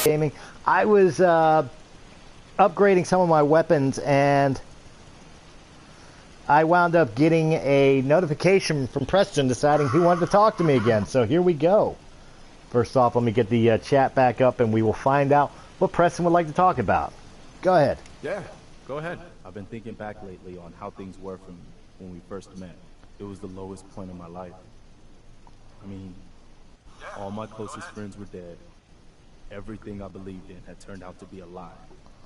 Gaming. I was upgrading some of my weapons, and I wound up getting a notification from Preston deciding he wanted to talk to me again. So here we go. First off, let me get the chat back up, and we will find out what Preston would like to talk about. Go ahead. Yeah, go ahead. I've been thinking back lately on how things were from when we first met. It was the lowest point of my life. I mean, all my closest friends were dead. Everything I believed in had turned out to be a lie.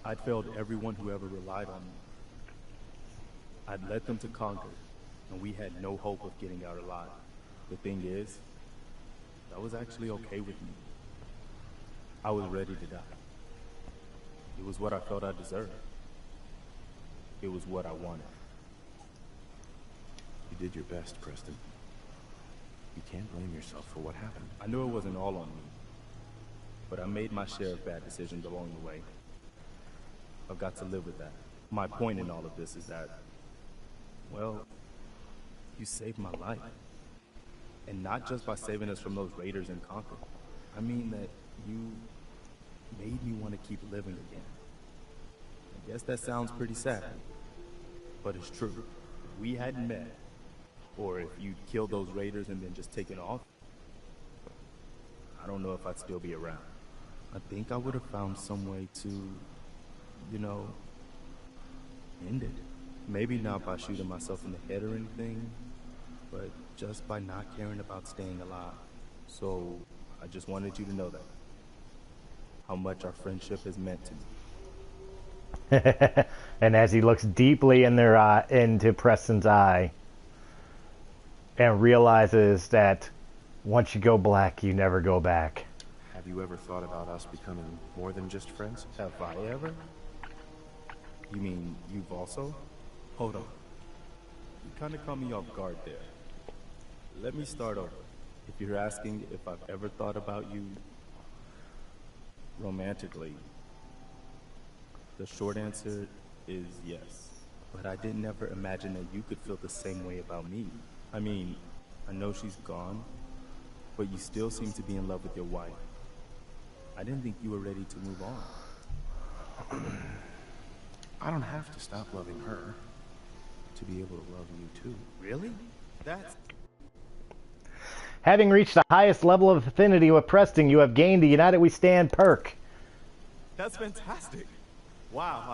I'd failed everyone who ever relied on me. I'd led them to conquer, and we had no hope of getting out alive. The thing is, that was actually okay with me. I was ready to die. It was what I felt I deserved. It was what I wanted. You did your best, Preston. You can't blame yourself for what happened. I knew it wasn't all on me, but I made my share of bad decisions along the way. I've got to live with that. My point in all of this is that, well, you saved my life. And not just by saving us from those raiders in Conquer. I mean that you made me want to keep living again. I guess that sounds pretty sad, but it's true. If we hadn't met, or if you'd killed those raiders and then just taken off, I don't know if I'd still be around. I think I would have found some way to, you know, end it. Maybe not by shooting myself in the head or anything, but just by not caring about staying alive. So I just wanted you to know that. How much our friendship has meant to me. And as he looks deeply in their into Preston's eye, and realizes that once you go black, you never go back. Have you ever thought about us becoming more than just friends? Have I ever? You mean you've also? Hold on. You kind of caught me off guard there. Let me start over. If you're asking if I've ever thought about you romantically, the short answer is yes. But I didn't ever imagine that you could feel the same way about me. I mean, I know she's gone, but you still seem to be in love with your wife. I didn't think you were ready to move on. I don't have to stop loving her to be able to love you too. Really? That's... Having reached the highest level of affinity with Preston, you have gained a United We Stand perk. That's fantastic. Wow,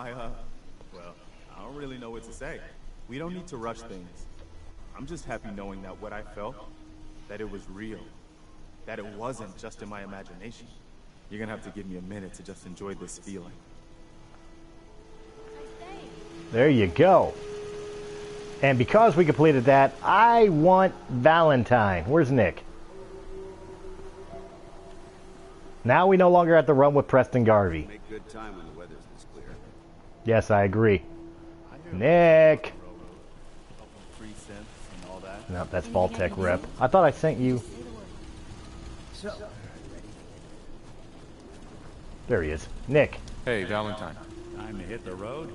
well, I don't really know what to say. We don't need to rush things. I'm just happy knowing that what I felt, that it was real. That it wasn't just in my imagination. You're gonna have to give me a minute to just enjoy this feeling. There you go. And because we completed that, I want Valentine. Where's Nick? Now we no longer have to run with Preston Garvey. Make good time when the weather's this clear. Yes, I agree. Nick! No, that's Vault-Tec rep. I thought I sent you. There he is. Nick. Hey, Valentine. Time to hit the road?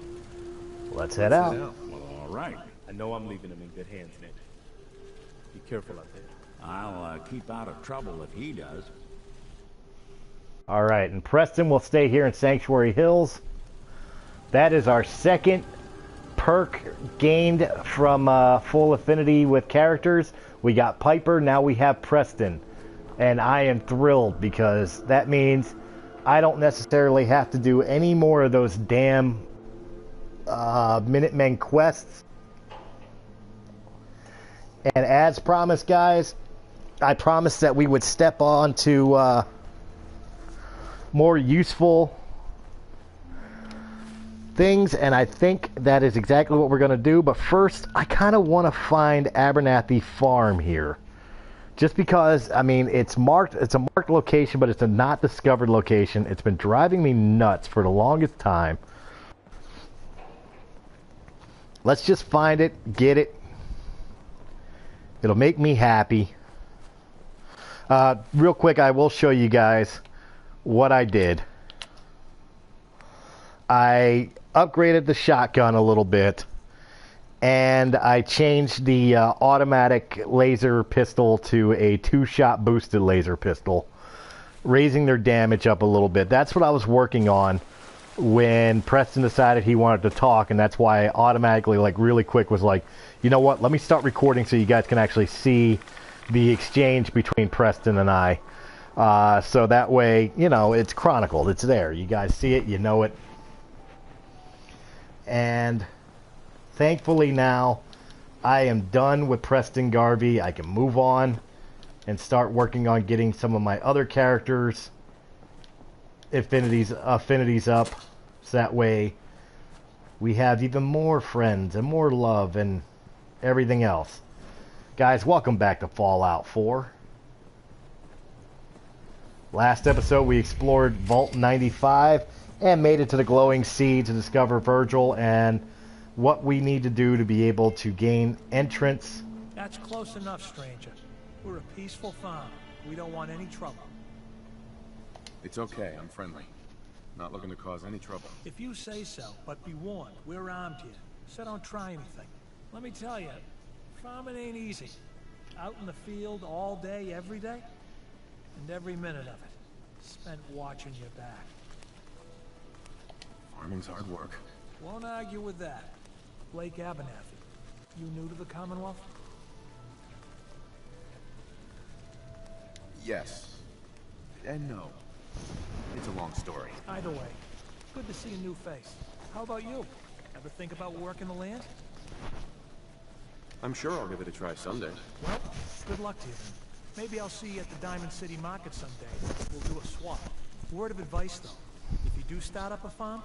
Let's head out. Well, all right. I know I'm leaving him in good hands, Nick. Be careful out there. I'll keep out of trouble if he does. Alright, and Preston will stay here in Sancuary Hills. That is our second perk gained from full affinity with characters. We got Piper, now we have Preston. And I am thrilled because that means I don't necessarily have to do any more of those damn Minutemen quests. And as promised, guys, I promised that we would step on to more useful things, and I think that is exactly what we're going to do. But first, I kind of want to find Abernathy Farm here. Just because, I mean, it's a marked location, but it's a not discovered location. It's been driving me nuts for the longest time. Let's just find it, get it. It'll make me happy. Real quick, I will show you guys what I did. I upgraded the shotgun a little bit, and I changed the automatic laser pistol to a 2-shot boosted laser pistol. raising their damage up a little bit. That's what I was working on when Preston decided he wanted to talk, and that's why I automatically, like, really quick was like, you know what, let me start recording so you guys can actually see the exchange between Preston and I. So that way, you know, it's chronicled. It's there. You guys see it. You know it. And thankfully now, I am done with Preston Garvey. I can move on and start working on getting some of my other characters' affinities up. So that way, we have even more friends and more love and everything else. Guys, welcome back to Fallout 4. Last episode, we explored Vault 95 and made it to the glowing sea to discover Virgil and what we need to do to be able to gain entrance. That's close enough, stranger. We're a peaceful farm. We don't want any trouble. It's okay, I'm friendly. Not looking to cause any trouble. If you say so, but be warned, we're armed here. So don't try anything. Let me tell you, farming ain't easy. Out in the field all day, every day. And every minute of it, spent watching your back. Farming's hard work. Won't argue with that. Blake Abernathy, you new to the Commonwealth? Yes. And no. It's a long story. Either way, good to see a new face. How about you? Ever think about working the land? I'm sure I'll give it a try someday. Well, good luck to you then. Maybe I'll see you at the Diamond City Market someday. We'll do a swap. Word of advice, though. If you do start up a farm,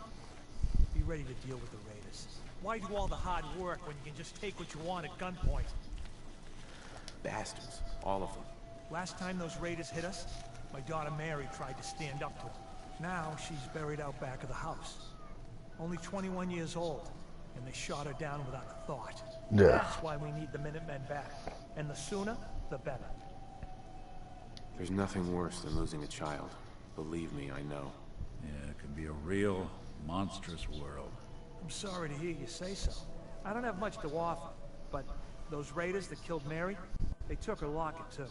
be ready to deal with the raiders. Why do all the hard work when you can just take what you want at gunpoint? Bastards. All of them. Last time those raiders hit us, my daughter Mary tried to stand up to them. Now she's buried out back of the house. Only 21 years old, and they shot her down without a thought. Yeah. That's why we need the Minutemen back. And the sooner, the better. There's nothing worse than losing a child. Believe me, I know. Yeah, it can be a real, monstrous world. I'm sorry to hear you say so. I don't have much to offer, but those raiders that killed Mary, they took her locket too.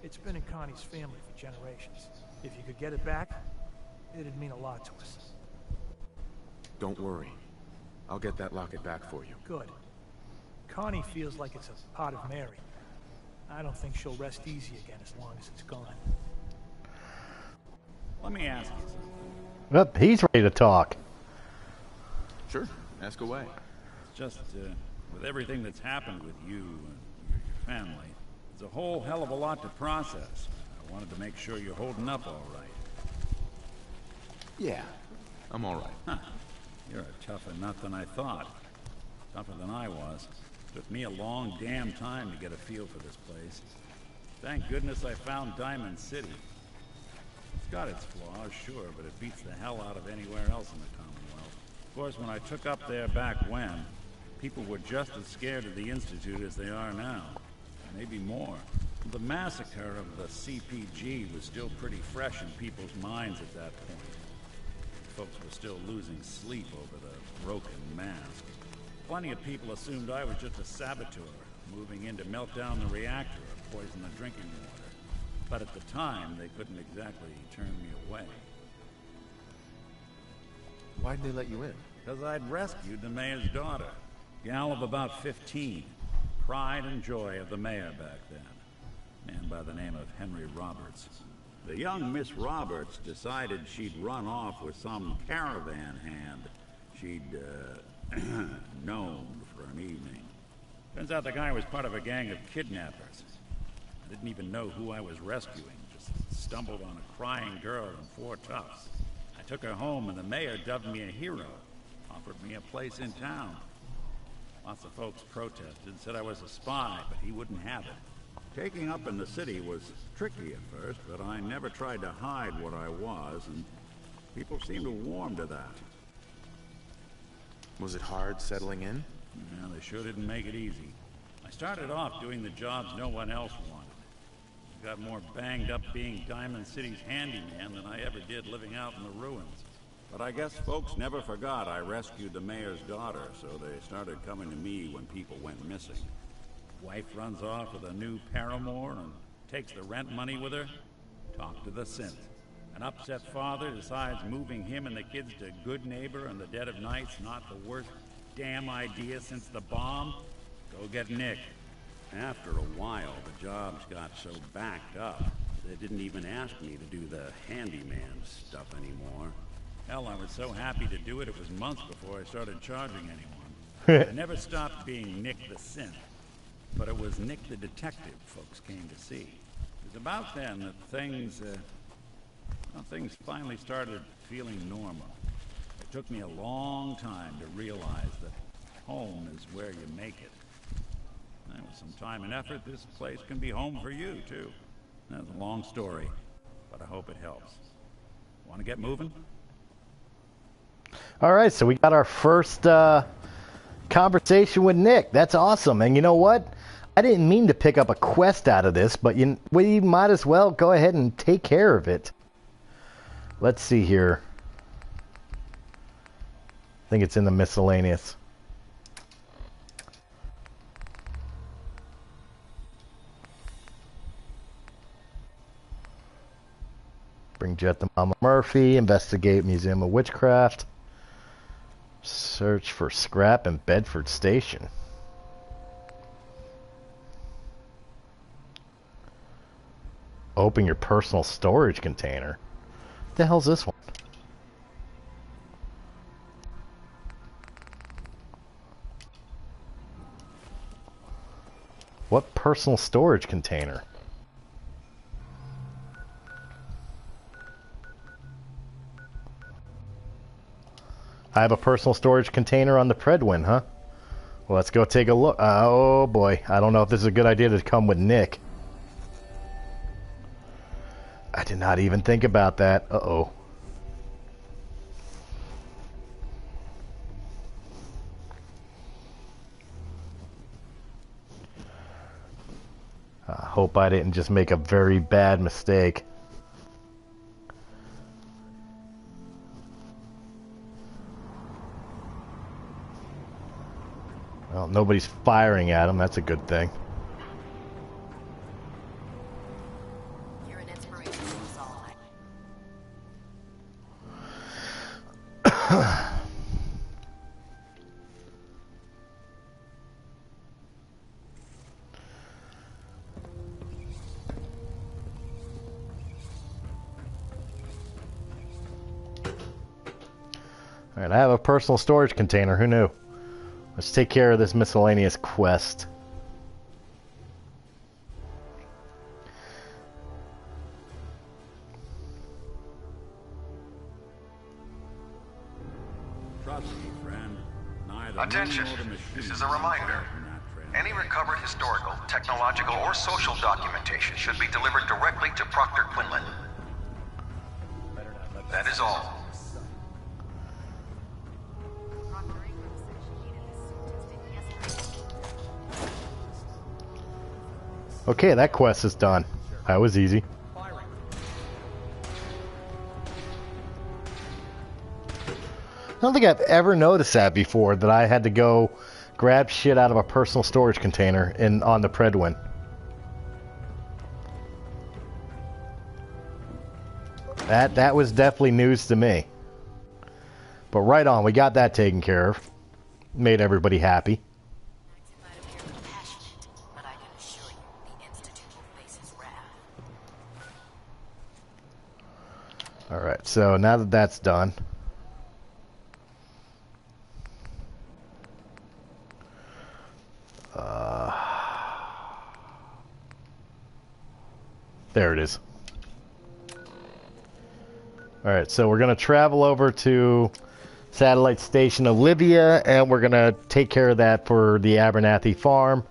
It's been in Connie's family for generations. If you could get it back, it'd mean a lot to us. Don't worry. I'll get that locket back for you. Good. Connie feels like it's a part of Mary. I don't think she'll rest easy again as long as it's gone. Let me ask you something. Well, he's ready to talk. Sure. Ask away. It's just, with everything that's happened with you and your family, it's a whole hell of a lot to process. I wanted to make sure you're holding up all right. Yeah. I'm all right. Huh. You're a tougher nut than I thought. Tougher than I was. Took me a long damn time to get a feel for this place. Thank goodness I found Diamond City. It's got its flaws, sure, but it beats the hell out of anywhere else in the Commonwealth. Of course, when I took up there back when, people were just as scared of the Institute as they are now. Maybe more. The massacre of the CPG was still pretty fresh in people's minds at that point. Folks were still losing sleep over the broken mask. Plenty of people assumed I was just a saboteur, moving in to melt down the reactor or poison the drinking water. But at the time, they couldn't exactly turn me away. Why'd they let you in? Because I'd rescued the mayor's daughter. Gal of about 15. Pride and joy of the mayor back then. Man by the name of Henry Roberts. The young Miss Roberts decided she'd run off with some caravan hand she'd, known for an evening. Turns out the guy was part of a gang of kidnappers. I didn't even know who I was rescuing, just stumbled on a crying girl and 4 toughs. I took her home and the mayor dubbed me a hero, offered me a place in town. Lots of folks protested, said I was a spy, but he wouldn't have it. Taking up in the city was tricky at first, but I never tried to hide what I was, and people seemed to warm to that. Was it hard settling in? Yeah, they sure didn't make it easy. I started off doing the jobs no one else wanted. Got more banged up being Diamond City's handyman than I ever did living out in the ruins. But I guess folks never forgot I rescued the mayor's daughter, so they started coming to me when people went missing. Wife runs off with a new paramour and takes the rent money with her. Talk to the Synth. An upset father decides moving him and the kids to Good Neighbor in the dead of night's not the worst damn idea since the bomb? Go get Nick. After a while, the jobs got so backed up, they didn't even ask me to do the handyman stuff anymore. Hell, I was so happy to do it, it was months before I started charging anyone. I never stopped being Nick the Synth, but it was Nick the Detective folks came to see. It was about then that things finally started feeling normal. It took me a long time to realize that home is where you make it. And with some time and effort, this place can be home for you, too. That's a long story, but I hope it helps. Want to get moving? All right, so we got our first conversation with Nick. That's awesome. And you know what? I didn't mean to pick up a quest out of this, but we might as well go ahead and take care of it. Let's see here. I think it's in the miscellaneous. Bring Jet to Mama Murphy. Investigate Museum of Witchcraft. Search for scrap in Bedford Station. Open your personal storage container. What the hell's this one? What personal storage container? I have a personal storage container on the Predwin, huh? Well, let's go take a look. Oh boy, I don't know if this is a good idea to come with Nick. I did not even think about that. Uh-oh. I hope I didn't just make a very bad mistake. Well, nobody's firing at him. That's a good thing. You're an inspiration, is all Alright, I have a personal storage container. Who knew? Let's take care of this miscellaneous quest. Trust me, friend. Neither Attention, me nor the machine this is a reminder. Any recovered historical, technological, or social documentation should be delivered directly to Proctor Quinlan. That is all. Okay, that quest is done. That was easy. I don't think I've ever noticed that before, that I had to go grab shit out of a personal storage container on the Predwin. That was definitely news to me. But right on, we got that taken care of. Made everybody happy. Alright, so now that that's done, there it is. Alright, so we're going to travel over to Satellite Station Olivia, and we're going to take care of that for the Abernathy farm.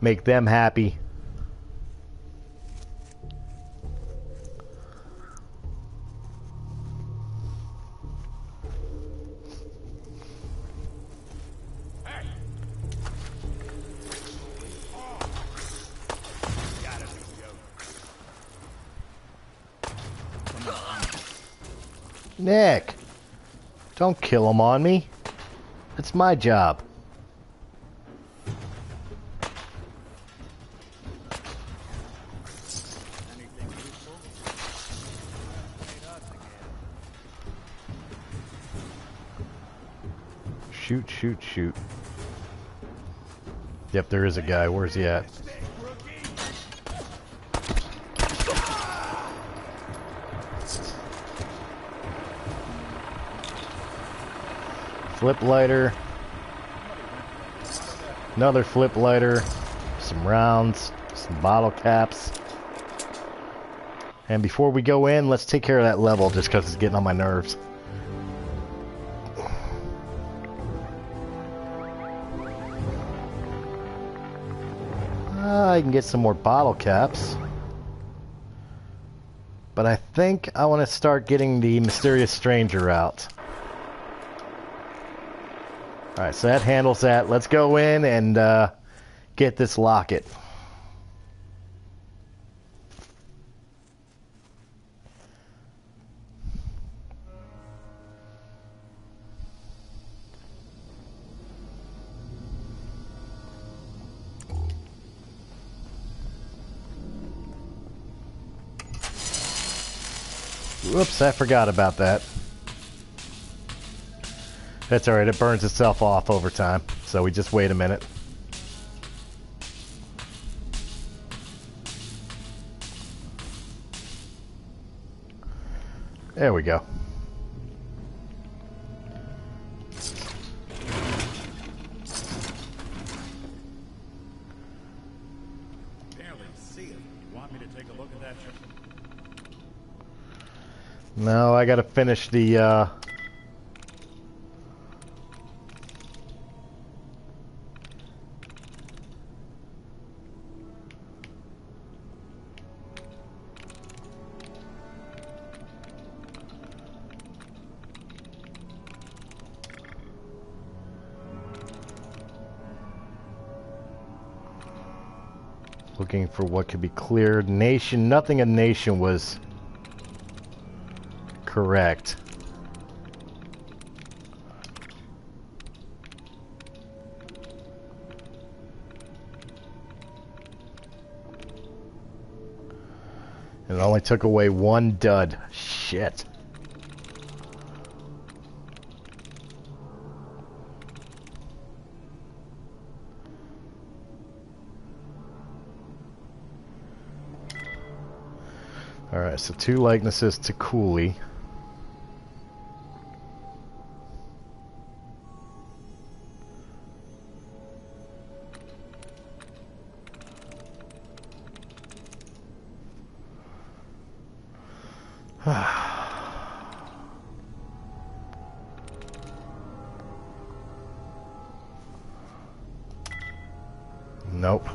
Make them happy. Nick, don't kill him on me. That's my job. shoot, shoot, shoot. Yep, there is a guy. Where's he at? Flip lighter. Another flip lighter. Some rounds. Some bottle caps. And before we go in, let's take care of that level just because it's getting on my nerves. I can get some more bottle caps. But I think I want to start getting the mysterious stranger out. Alright, so that handles that. Let's go in and get this locket. Whoops, I forgot about that. That's alright, it burns itself off over time, so we just wait a minute. There we go. Barely see it. You want me to take a look at that? No, I gotta finish the, looking for what could be cleared. Nation, nothing in Nation was correct. And it only took away one dud. Shit. Alright, so 2 likenesses to Cooley. Nope.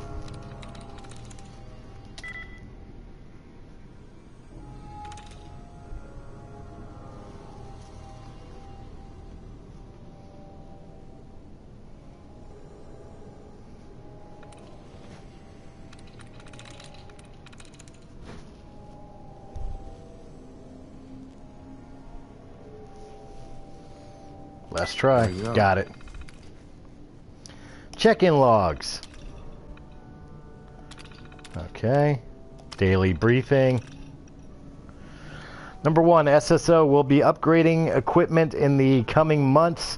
Let's try. Got it. Check-in logs. Okay. Daily briefing. Number 1, SSO will be upgrading equipment in the coming months,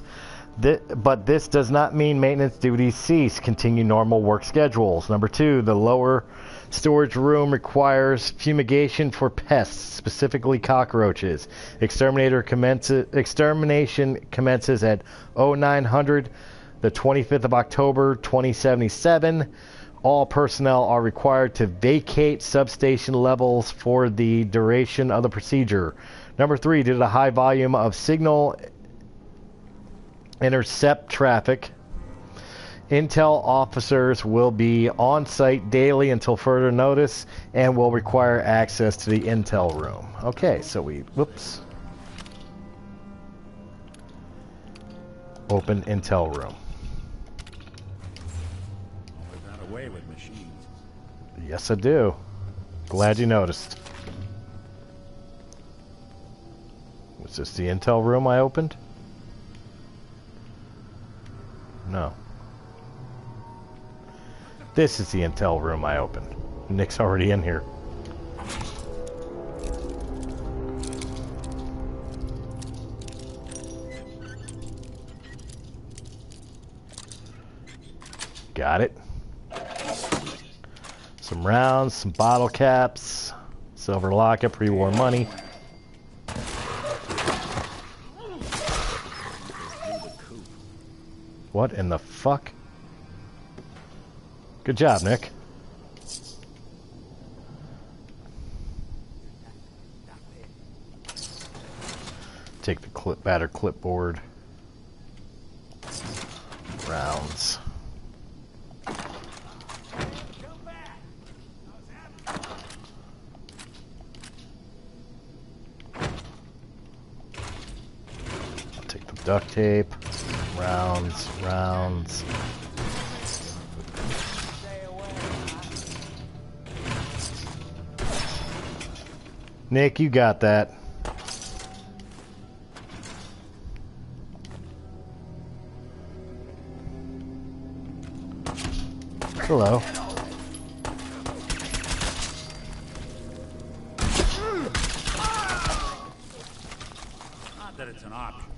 but this does not mean maintenance duties cease. Continue normal work schedules. Number 2, the lower storage room requires fumigation for pests, specifically cockroaches. Extermination commences at 0900, the 25th of October, 2077. All personnel are required to vacate substation levels for the duration of the procedure. Number 3, due to the high volume of signal intercept traffic, Intel officers will be on site daily until further notice and will require access to the Intel room. Okay, so we, whoops. Open Intel room. Away with machines. Yes, I do. Glad you noticed. Was this the Intel room I opened? No. This is the Intel room I opened. Nick's already in here. Got it. Some rounds, some bottle caps, silver locket, pre-war money. What in the fuck? Good job, Nick. Take the battered clipboard. Rounds. I'll take the duct tape. Rounds. Nick, you got that. Hello. Not that it's an option.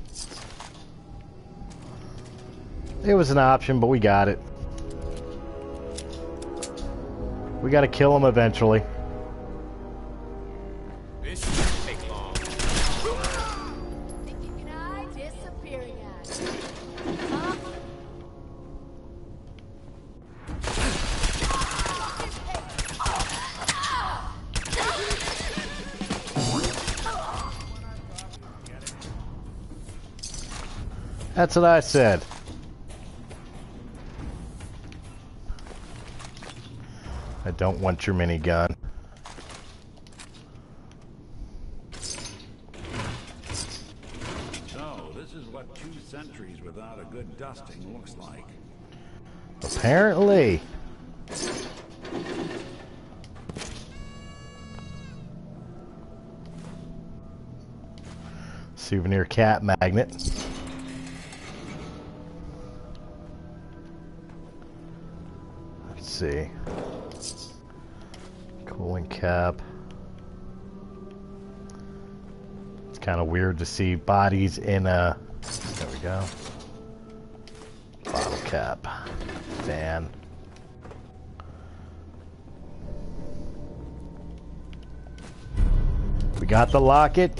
It was an option, but we got it. We gotta kill him eventually. This shouldn't take long. Think you can hide? Disappearing act. Huh? That's what I said. I don't want your minigun. So, this is what 2 centuries without a good dusting looks like. Apparently. Souvenir cat magnet. Let's see. Cooling cap. It's kind of weird to see bodies in a... There we go. Bottle cap. Fan. We got the locket.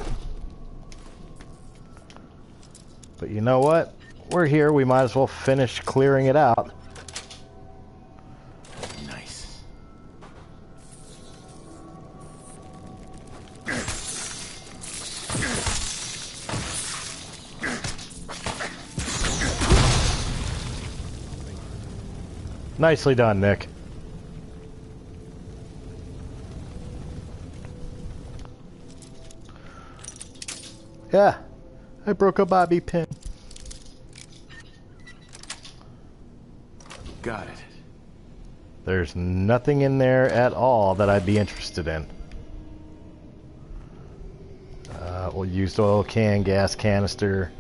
But you know what? We're here. We might as well finish clearing it out. Nice. Nicely done, Nick. Yeah, I broke a bobby pin. Got it. There's nothing in there at all that I'd be interested in. We'll use oil can, gas canister.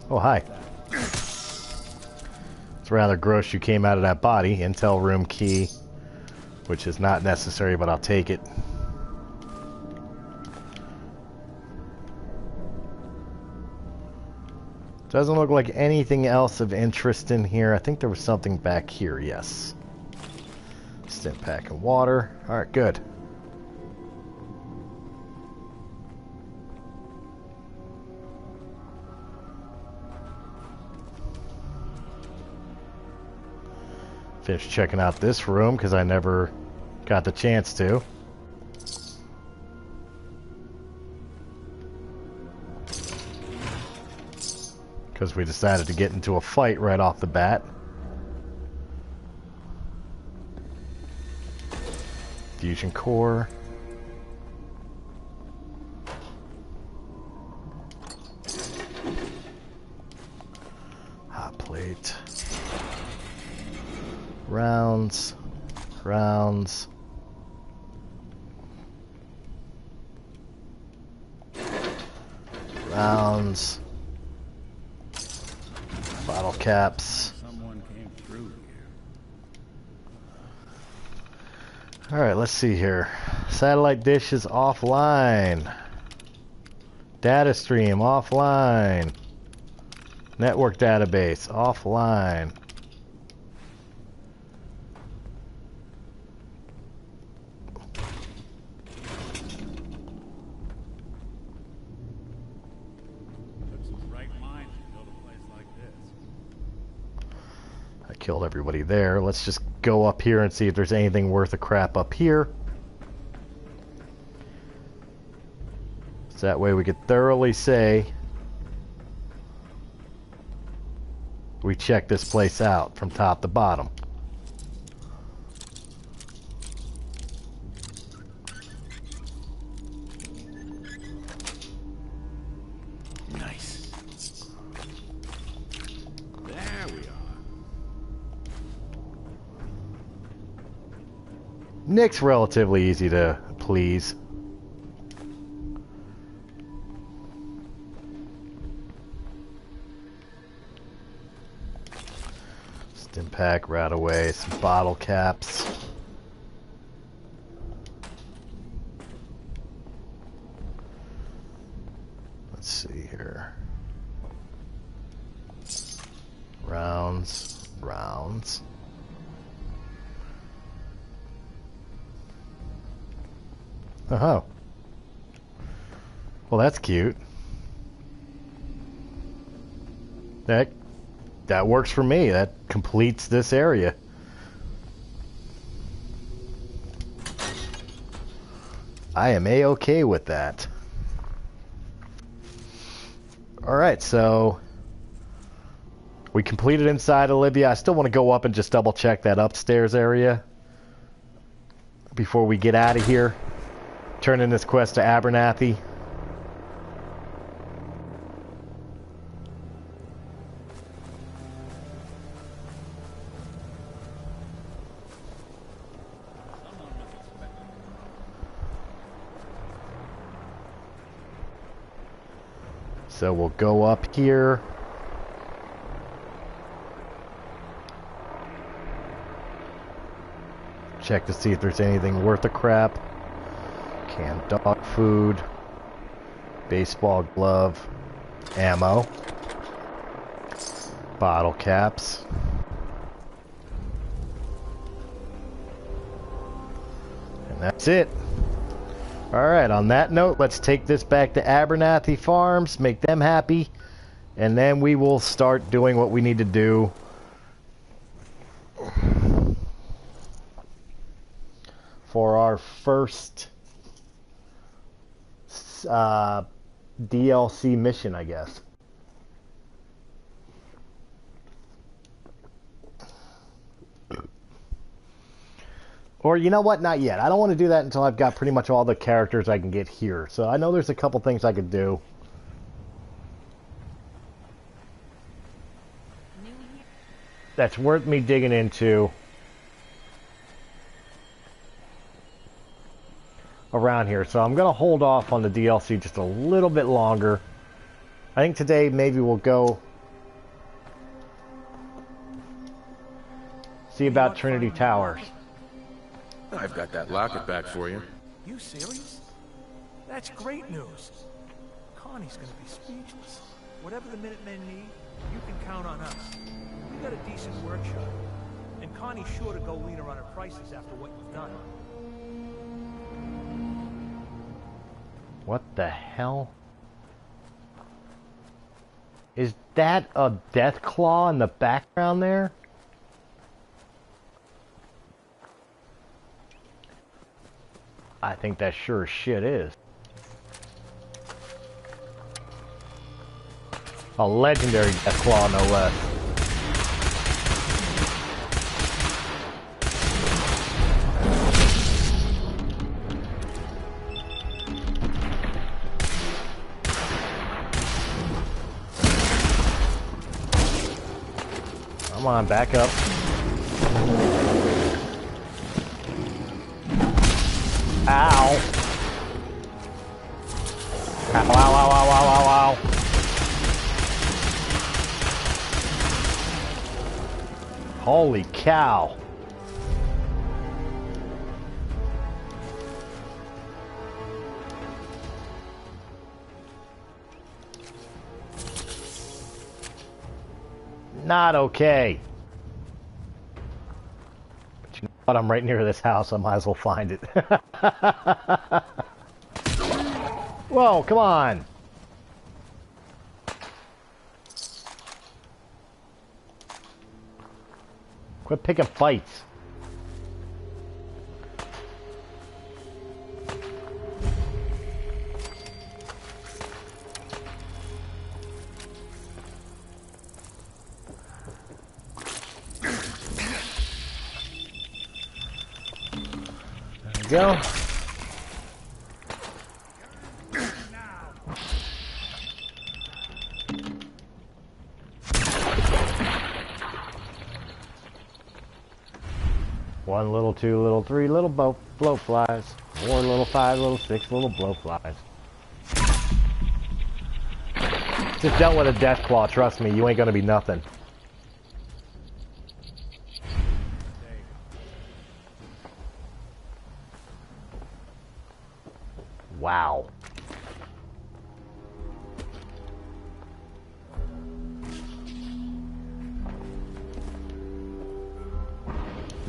Oh, hi. It's rather gross you came out of that body. Intel room key, which is not necessary, but I'll take it. Doesn't look like anything else of interest in here. I think there was something back here, yes. Stim pack and water. Alright, good. Finish checking out this room because I never got the chance to. Because we decided to get into a fight right off the bat. Fusion core. Hot plate. Rounds. Rounds. Rounds. Bottle caps. Someone came through here. Alright, let's see here. Satellite dish is offline. Data stream offline. Network database offline. Took some bright minds to build a place like this. I killed everybody there. Let's just go up here and see if there's anything worth a crap up here. So that way we could thoroughly say we check this place out from top to bottom. Nice. There we are. Nick's relatively easy to please. Stim pack, right away, some bottle caps. Let's see here. Rounds, rounds. Oh. Well, that's cute. That works for me. That completes this area. I am A-okay with that. Alright, so we completed inside Olivia. I still want to go up and just double check that upstairs area before we get out of here. Turn in this quest to Abernathy. So we'll go up here. Check to see if there's anything worth a crap. Canned dog food. Baseball glove. Ammo. Bottle caps. And that's it. Alright, on that note, let's take this back to Abernathy Farms, make them happy, and then we will start doing what we need to do for our first DLC mission, I guess. Or, you know what? Not yet. I don't want to do that until I've got pretty much all the characters I can get here. So I know there's a couple things I could do. That's worth me digging into around here. So I'm going to hold off on the DLC just a little bit longer. I think today maybe we'll go see about Trinity Towers. I've got that locket back for you. You serious? That's great news. Connie's gonna be speechless. Whatever the Minutemen need, you can count on us. We got a decent workshop, and Connie's sure to go leaner on her prices after what you've done. What the hell? Is that a death claw in the background there? I think that sure as shit is. A legendary death claw, no less. Come on, back up. Ow. Ow, ow, ow, ow, ow, ow, ow. Holy cow. Not okay. But you know what? I'm right near this house. I might as well find it. Whoa, come on. Quit picking fights. Go. One little, two little, three little blowflies. 4 little, 5 little, 6 little blowflies. Just dealt with a death claw, trust me, you ain't gonna be nothing. Wow.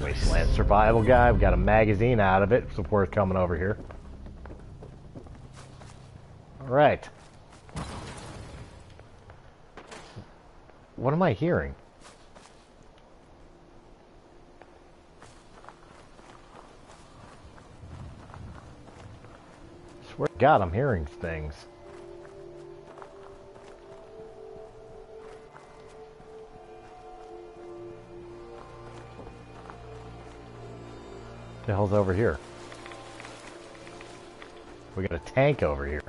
Wasteland survival guy. We got a magazine out of it. It's worth coming over here. All right. What am I hearing? I swear to God, I'm hearing things. What the hell's over here? We got a tank over here.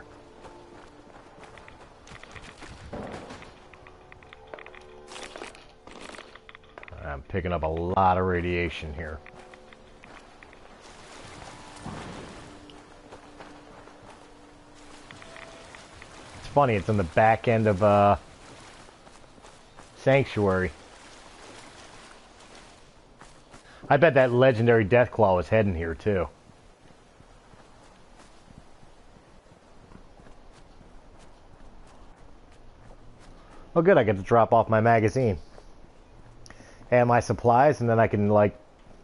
I'm picking up a lot of radiation here. It's funny, it's on the back end of Sancuary. I bet that legendary Deathclaw was heading here too. Oh good, I get to drop off my magazine and my supplies, and then I can like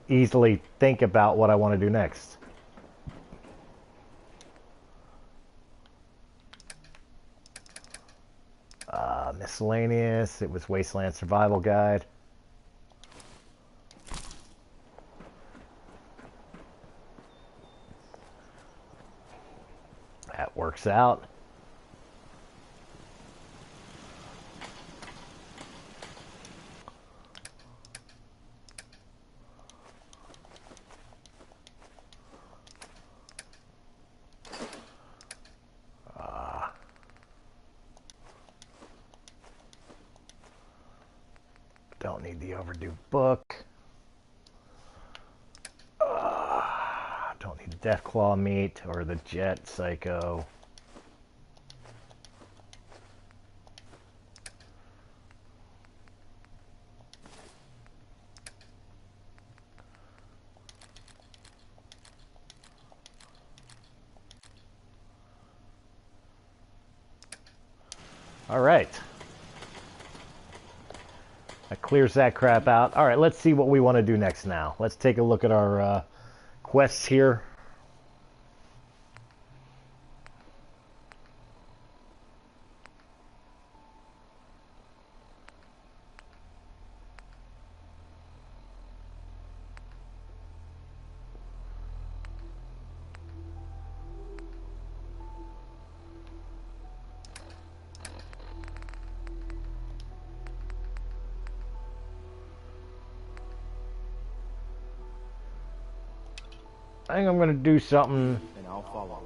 easily think about what I want to do next. Miscellaneous, it was Wasteland Survival Guide. That works out. Don't need the overdue book. Don't need Deathclaw meat or the Jet Psycho. All right. That clears that crap out. All right, let's see what we want to do next now. Let's take a look at our quests here. I think I'm going to do something. And I'll follow.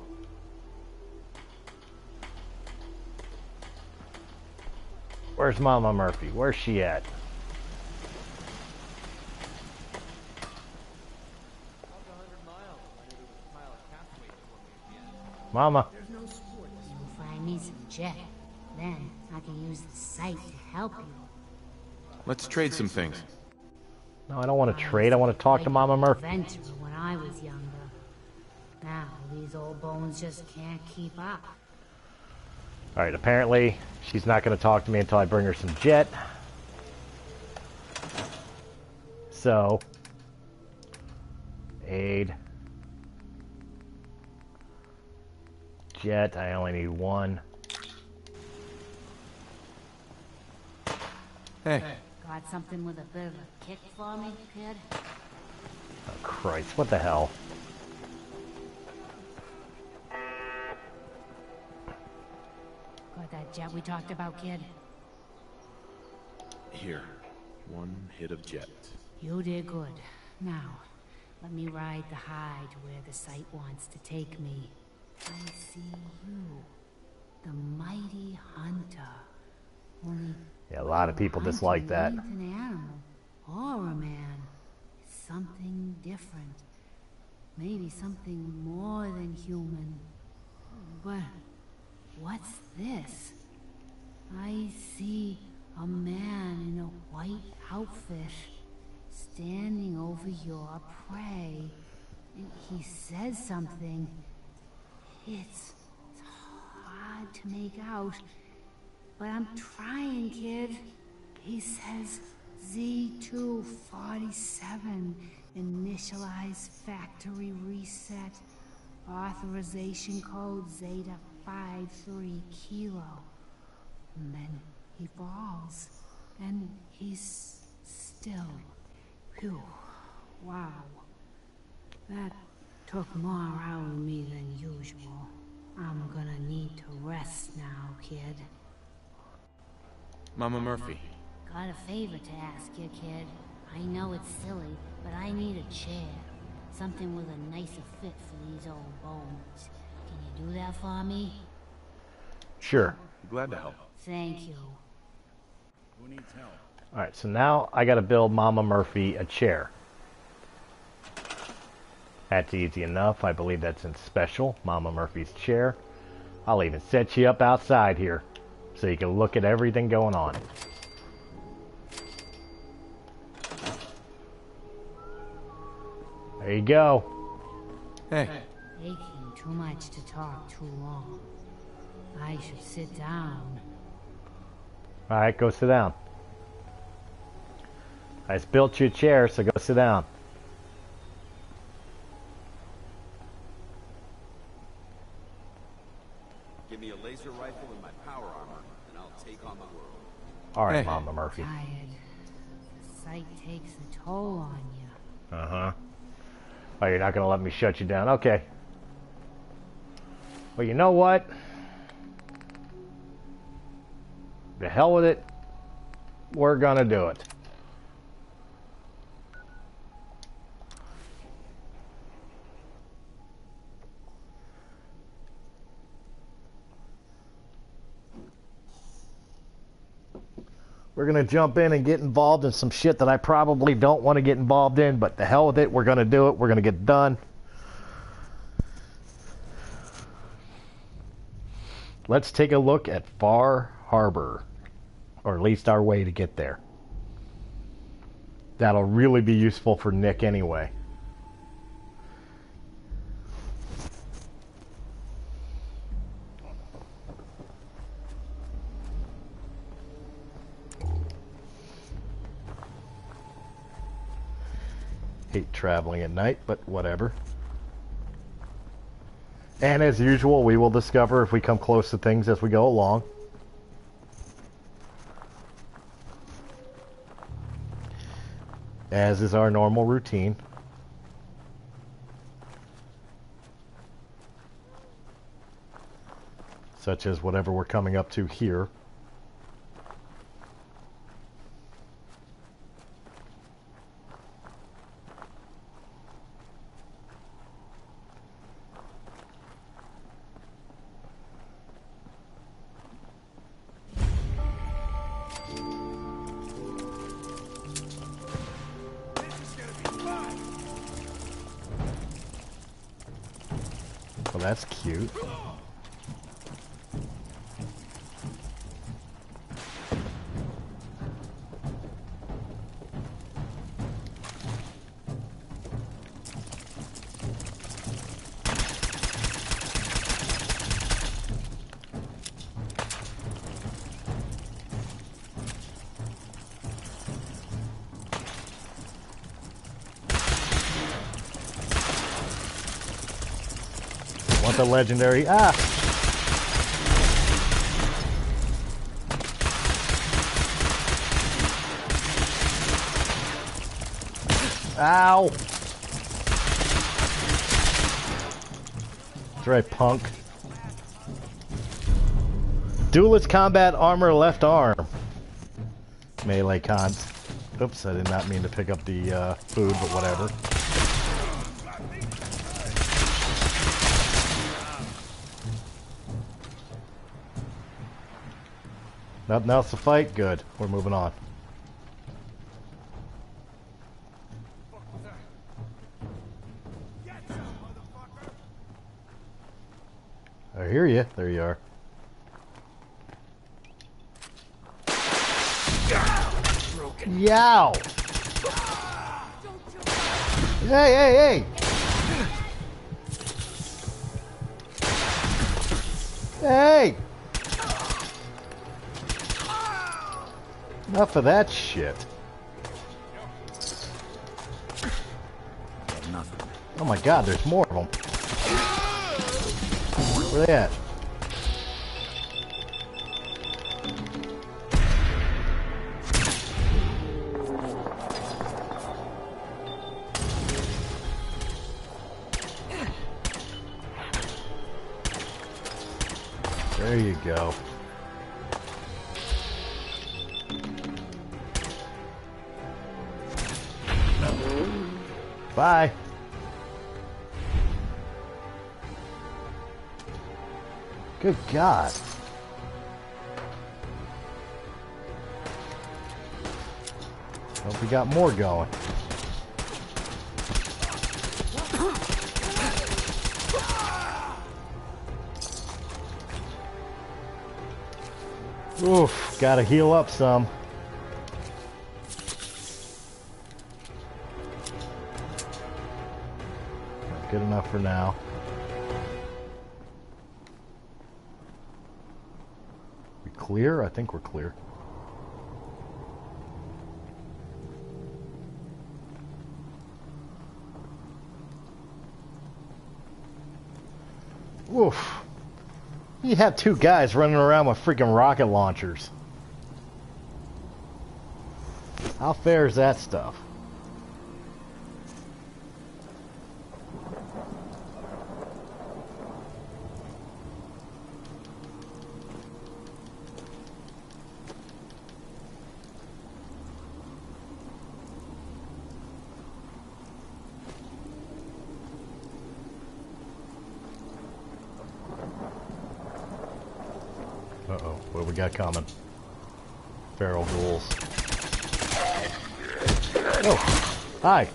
Where's Mama Murphy? Where's she at? Mama. You'll find me some jet. Then I can use the site to help you. Let's trade some things. No, I don't want to trade. I want to talk to Mama Murphy. Adventurer when I was younger. Now these old bones just can't keep up. Alright, apparently she's not going to talk to me until I bring her some jet. So, aid. Jet, I only need one. Hey. Got something with a bit of a kick for me, kid? Oh, Christ, what the hell? Got that jet we talked about, kid? Here. One hit of jet. You did good. Now, let me ride the high to where the sight wants to take me. I see you. The mighty hunter. Only Yeah, a lot of people dislike that. hunting ain't an animal or a man. It's something different. Maybe something more than human. But what's this? I see a man in a white outfit standing over your prey. And he says something. It's hard to make out, but I'm trying, kid. He says Z247, initialize factory reset, authorization code Zeta 53 Kilo. And then he falls, and he's still. Phew. Wow. That took more out of me than usual. I'm gonna need to rest now, kid. Mama Murphy. Got a favor to ask you, kid. I know it's silly, but I need a chair. Something with a nicer fit for these old bones. Can you do that for me? Sure. Glad to help. Thank you. Who needs help? Alright, so now I gotta build Mama Murphy a chair. That's easy enough. I believe that's in special. Mama Murphy's chair. I'll even set you up outside here so you can look at everything going on. There you go. Hey. Aching too much to talk too long. I should sit down. Alright, go sit down. I just built you a chair, so go sit down. Give me a laser rifle and my power armor, and I'll take on the world. Alright, Hey. Mama Murphy. Tired. The sight takes a toll on you. Uh-huh. Oh, you're not going to let me shut you down. Okay. Well, you know what? The hell with it. We're going to do it. We're going to jump in and get involved in some shit that I probably don't want to get involved in, but the hell with it. We're going to do it. We're going to get it done. Let's take a look at Far Harbor, or at least our way to get there. That'll really be useful for Nick anyway. Hate traveling at night, but whatever. And as usual, we will discover if we come close to things as we go along. As is our normal routine. Such as whatever we're coming up to here. Well, that's cute. the legendary. Ah! Ow! That's right, punk. Duelist combat armor left arm. Melee cons. Oops, I did not mean to pick up the food, but whatever. Nothing else to fight? Good. We're moving on. I hear you. There you are. Yow! Hey, hey, hey! Hey! Enough of that shit. Nothing. Oh my god, there's more of them. Where are they at? There you go. Bye. Good God. Hope we got more going. Oof, gotta heal up some. Not good enough for now. We clear? I think we're clear. Oof. You have two guys running around with freaking rocket launchers. How fair is that stuff? Uh-oh, what do we got coming? Feral ghouls. Oh, hi.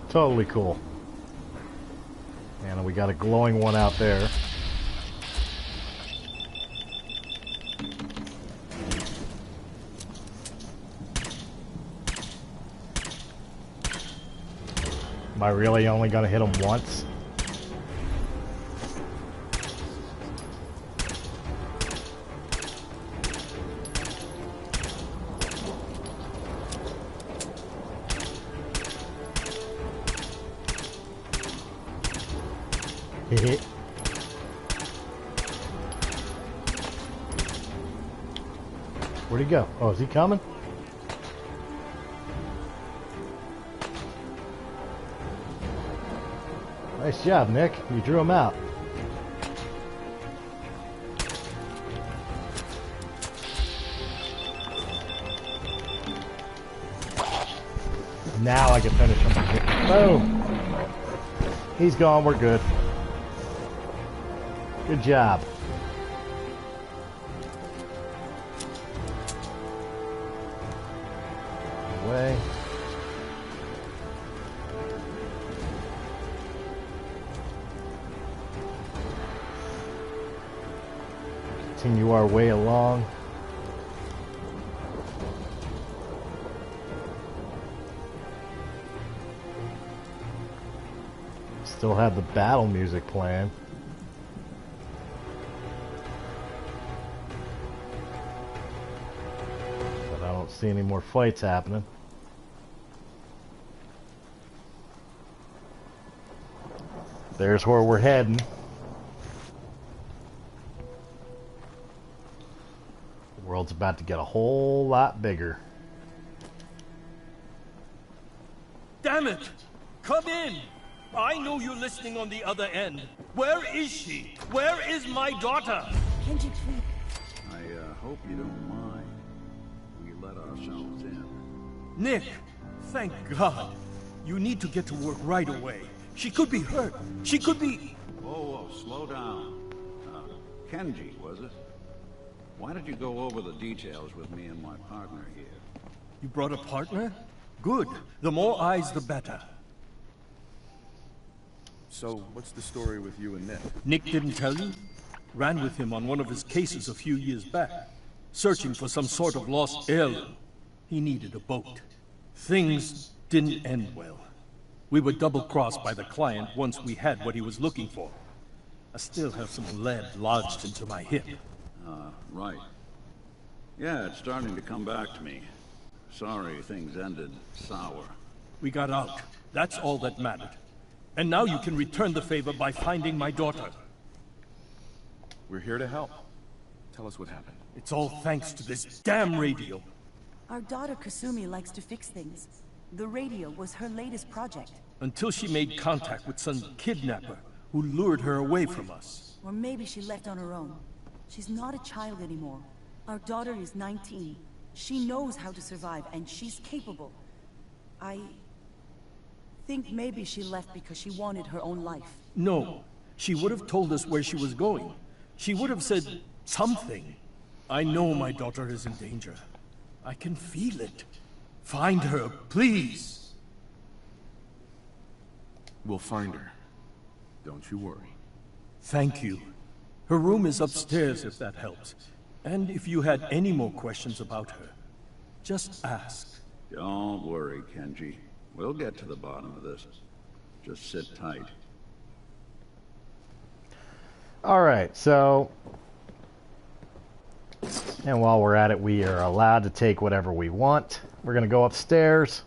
Totally cool. And we got a glowing one out there. Am I really only gonna hit him once? Hit. Where'd he go? Oh, is he coming? Nice job, Nick. You drew him out. Now I can finish him. Boom. He's gone. We're good. Good job. Away. Continue our way along. Still have the battle music playing. But I don't Don't see any more fights happening. There's where we're heading. The world's about to get a whole lot bigger. Damn it! Come in! I know you're listening on the other end. Where is she? Where is my daughter? Kenji, please. I hope you don't mind. We let ourselves in. Nick, thank God. You need to get to work right away. She could be hurt. She could be... Whoa, slow down. Kenji, was it? Why did you go over the details with me and my partner here? You brought a partner? Good. The more eyes, the better. So, what's the story with you and Nick? Nick didn't tell you? Ran with him on one of his cases a few years back, searching for some sort of lost heirloom. He needed a boat. Things didn't end well. We were double-crossed by the client once we had what he was looking for. I still have some lead lodged into my hip. Right. Yeah, it's starting to come back to me. Sorry things ended sour. We got out. That's all that mattered. And now you can return the favor by finding my daughter. We're here to help. Tell us what happened. It's all thanks to this damn radio. Our daughter Kasumi likes to fix things. The radio was her latest project. Until she made contact with some kidnapper who lured her away from us. Or maybe she left on her own. She's not a child anymore. Our daughter is 19. She knows how to survive, and she's capable. I think maybe she left because she wanted her own life. No. She would have told us where she was going. She would have said something. I know my daughter is in danger. I can feel it. Find her, please. We'll find her. Don't you worry. Thank you. Her room is upstairs if that helps. And if you had any more questions about her, just ask. Don't worry, Kenji. We'll get to the bottom of this. Just sit tight. Alright, so... And while we're at it, we are allowed to take whatever we want. We're going to go upstairs.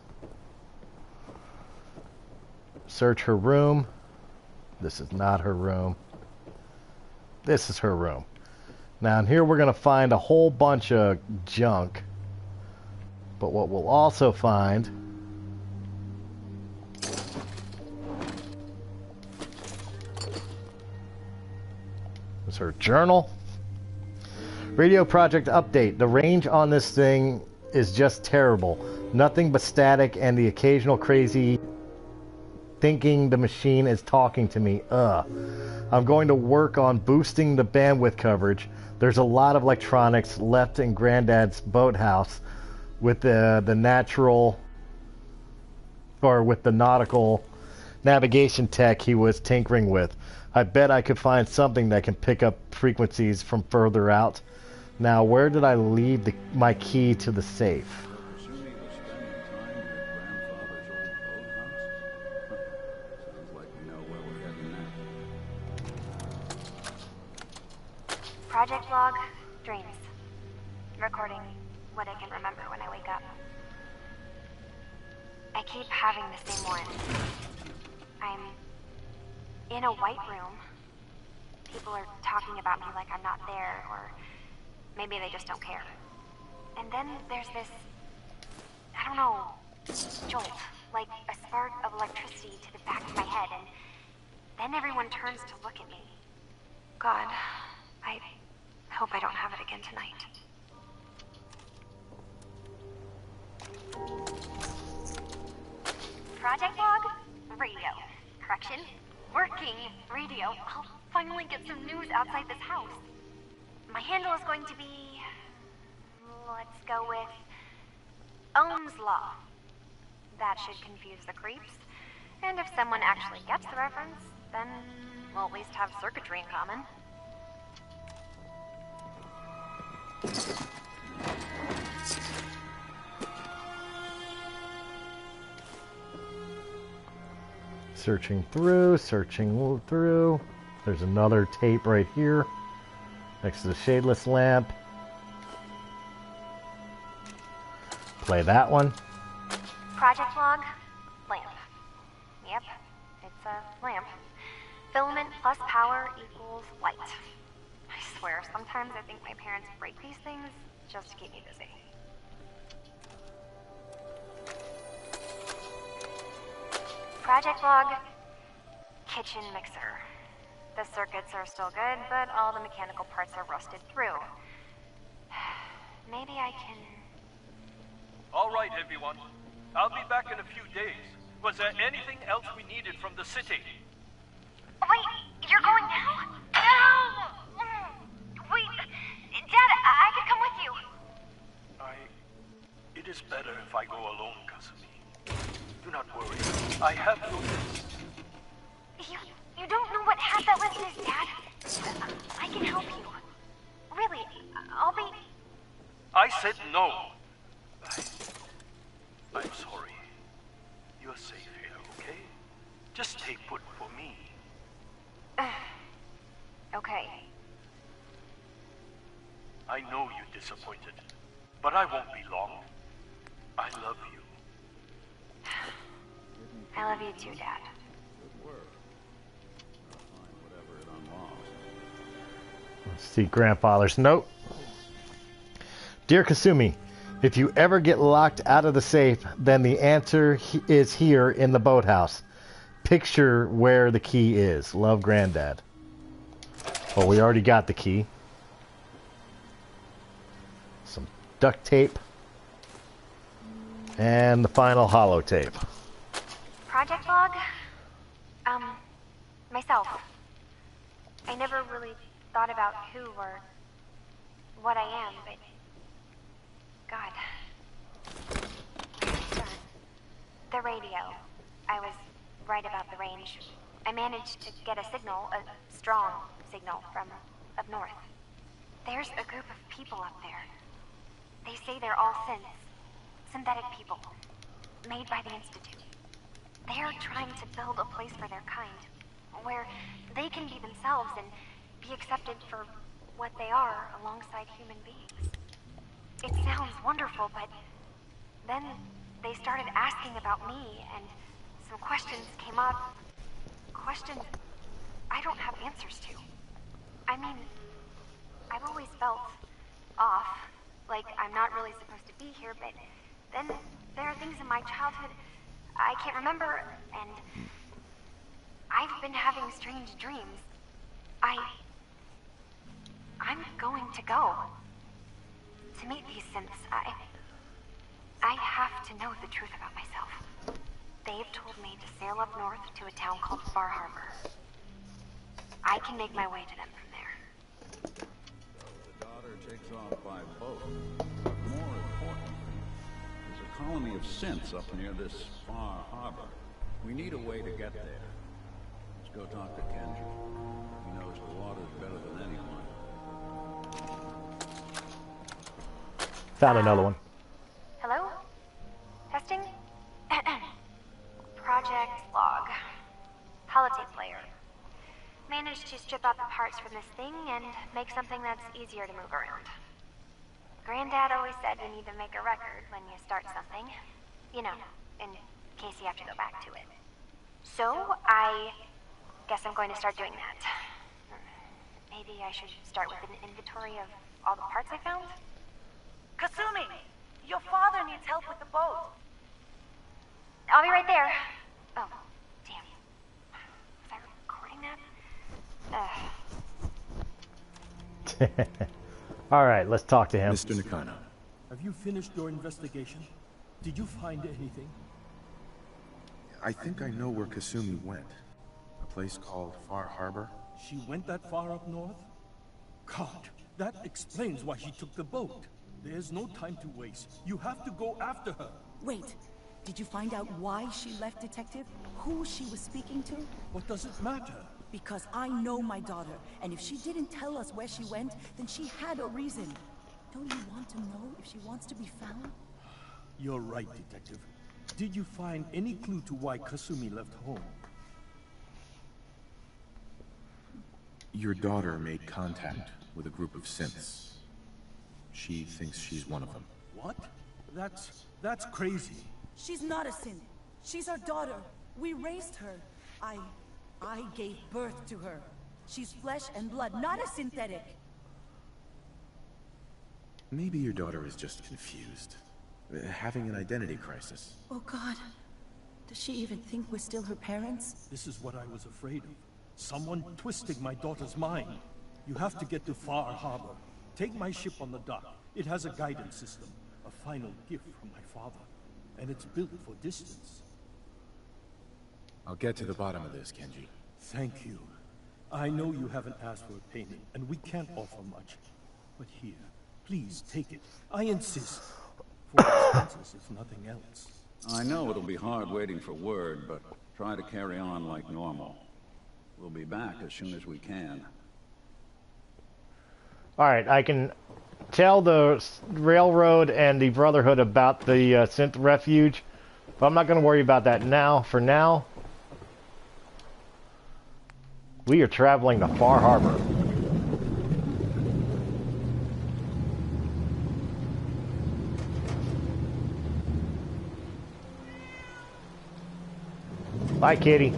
Search her room. This is not her room. This is her room. Now in here we're going to find a whole bunch of junk. But what we'll also find is her journal. Radio project update. The range on this thing is just terrible. Nothing but static and the occasional crazy thinking the machine is talking to me. I'm going to work on boosting the bandwidth coverage. There's a lot of electronics left in Granddad's boathouse with the natural, or with the nautical navigation tech he was tinkering with. I bet I could find something that can pick up frequencies from further out. Now, where did I leave my key to the safe? Project log, dreams. Recording what I can remember when I wake up. I keep having the same one. I'm in a white room. People are talking about me like I'm not there, or maybe they just don't care. And then there's this, I don't know, jolt, like a spark of electricity to the back of my head, and then everyone turns to look at me. God, I hope I don't have it again tonight. Project log? Radio. Correction? Working radio. I'll finally get some news outside this house. My handle is going to be... let's go with... Ohm's Law. That should confuse the creeps. And if someone actually gets the reference, then we'll at least have circuitry in common. Searching through. There's another tape right here next to the shadeless lamp. Play that one. Project log, lamp. Yep, it's a lamp. Filament plus power equals light. I swear, sometimes I think my parents break these things just to keep me busy. Project log, kitchen mixer. The circuits are still good, but all the mechanical parts are rusted through. Maybe I can... All right, everyone. I'll be back in a few days. Was there anything else we needed from the city? Wait, you're going now? No! Wait, Dad, I could come with you. It is better if I go alone, Kasumi. Do not worry. I have your list. You don't know what half that list is, Dad. I can help you. Really, I'll be... I said no. I'm sorry. You're safe here, okay? Just stay put for me. Okay. I know you're disappointed, but I won't be long. I love you. I love you too, Dad. Let's see, grandfather's note. Dear Kasumi, if you ever get locked out of the safe, then the answer is here in the boathouse. Picture where the key is. Love, Granddad. Well, we already got the key. Some duct tape. And the final holotape. Project log? Myself. I never really thought about who or what I am, but... God. Where to start? The radio. I was right about the range. I managed to get a signal, a strong signal, from up north. There's a group of people up there. They say they're all synths. Synthetic people. Made by the Institute. They're trying to build a place for their kind. Where they can be themselves and be accepted for what they are alongside human beings. It sounds wonderful, but then they started asking about me, and some questions came up. Questions I don't have answers to. I mean, I've always felt off, like I'm not really supposed to be here, but then there are things in my childhood I can't remember, and I've been having strange dreams. I'm going to go. To meet these synths, I have to know the truth about myself. They've told me to sail up north to a town called Far Harbor. I can make my way to them from there. So the daughter takes off by boat. But more importantly, there's a colony of synths up near this Far Harbor. We need a way to get there. Let's go talk to Kenji. He knows the waters better than anyone. Found another one. Hello? Testing? Project log. Holotape player. Managed to strip out the parts from this thing and make something that's easier to move around. Granddad always said you need to make a record when you start something. You know, in case you have to go back to it. So, I guess I'm going to start doing that. Maybe I should start with an inventory of all the parts I found? Kasumi! Your father needs help with the boat. I'll be right there. Oh, damn. Was I recording that? Alright, let's talk to him. Mr. Nakano. Have you finished your investigation? Did you find anything? I think I know where Kasumi went. A place called Far Harbor. She went that far up north? God, that explains why she took the boat. There's no time to waste. You have to go after her. Wait, did you find out why she left, Detective? Who she was speaking to? What does it matter? Because I know my daughter, and if she didn't tell us where she went, then she had a reason. Don't you want to know if she wants to be found? You're right, Detective. Did you find any clue to why Kasumi left home? Your daughter made contact with a group of synths. She thinks she's one of them. What? That's crazy. She's not a synth. She's our daughter. We raised her. I gave birth to her. She's flesh and blood, not a synthetic. Maybe your daughter is just confused. Having an identity crisis. Oh God. Does she even think we're still her parents? This is what I was afraid of. Someone twisting my daughter's mind. You have to get to Far Harbor. Take my ship on the dock. It has a guidance system. A final gift from my father. And it's built for distance. I'll get to the bottom of this, Kenji. Thank you. I know you haven't asked for a painting, and we can't offer much. But here, please take it. I insist. For expenses, if nothing else. I know it'll be hard waiting for word, but try to carry on like normal. We'll be back as soon as we can. Alright, I can tell the Railroad and the Brotherhood about the Synth Refuge, but I'm not going to worry about that now. For now, we are traveling to Far Harbor. Bye, kitty.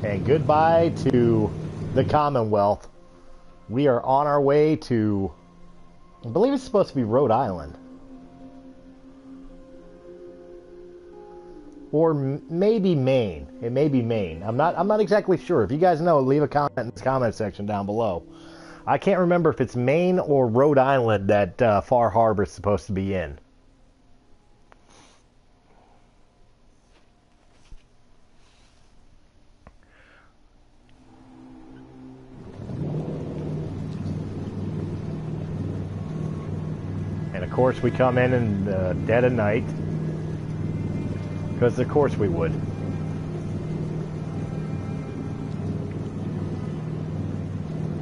And goodbye to the Commonwealth. We are on our way to, I believe it's supposed to be Rhode Island. Or maybe Maine. It may be Maine. I'm not exactly sure. If you guys know, leave a comment in the comment section down below. I can't remember if it's Maine or Rhode Island that Far Harbor is supposed to be in. And of course we come in the dead of night. Because of course we would.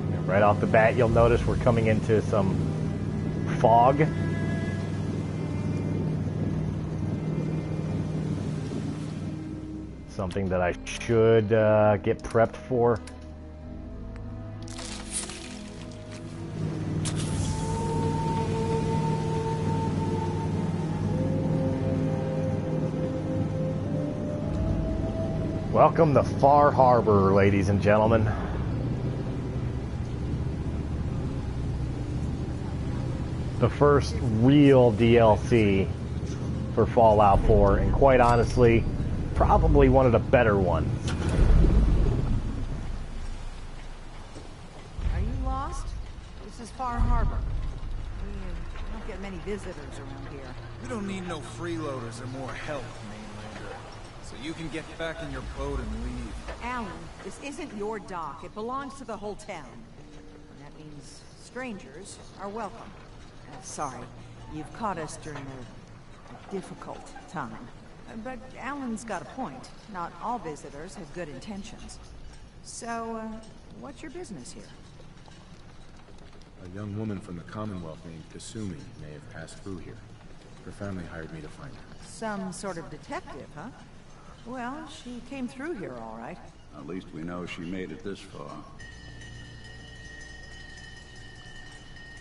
And right off the bat, you'll notice we're coming into some fog. Something that I should get prepped for. Welcome to Far Harbor, ladies and gentlemen. The first real DLC for Fallout 4, and quite honestly, probably one of the better ones. Are you lost? This is Far Harbor. We don't get many visitors around here. We don't need no freeloaders or more help, mainlander. So you can get back in your boat and leave. Alan, this isn't your dock. It belongs to the whole town. And that means strangers are welcome. Sorry, you've caught us during a difficult time. But Alan's got a point. Not all visitors have good intentions. So, what's your business here? A young woman from the Commonwealth named Kasumi may have passed through here. Her family hired me to find her. Some sort of detective, huh? Well, she came through here all right. At least we know she made it this far.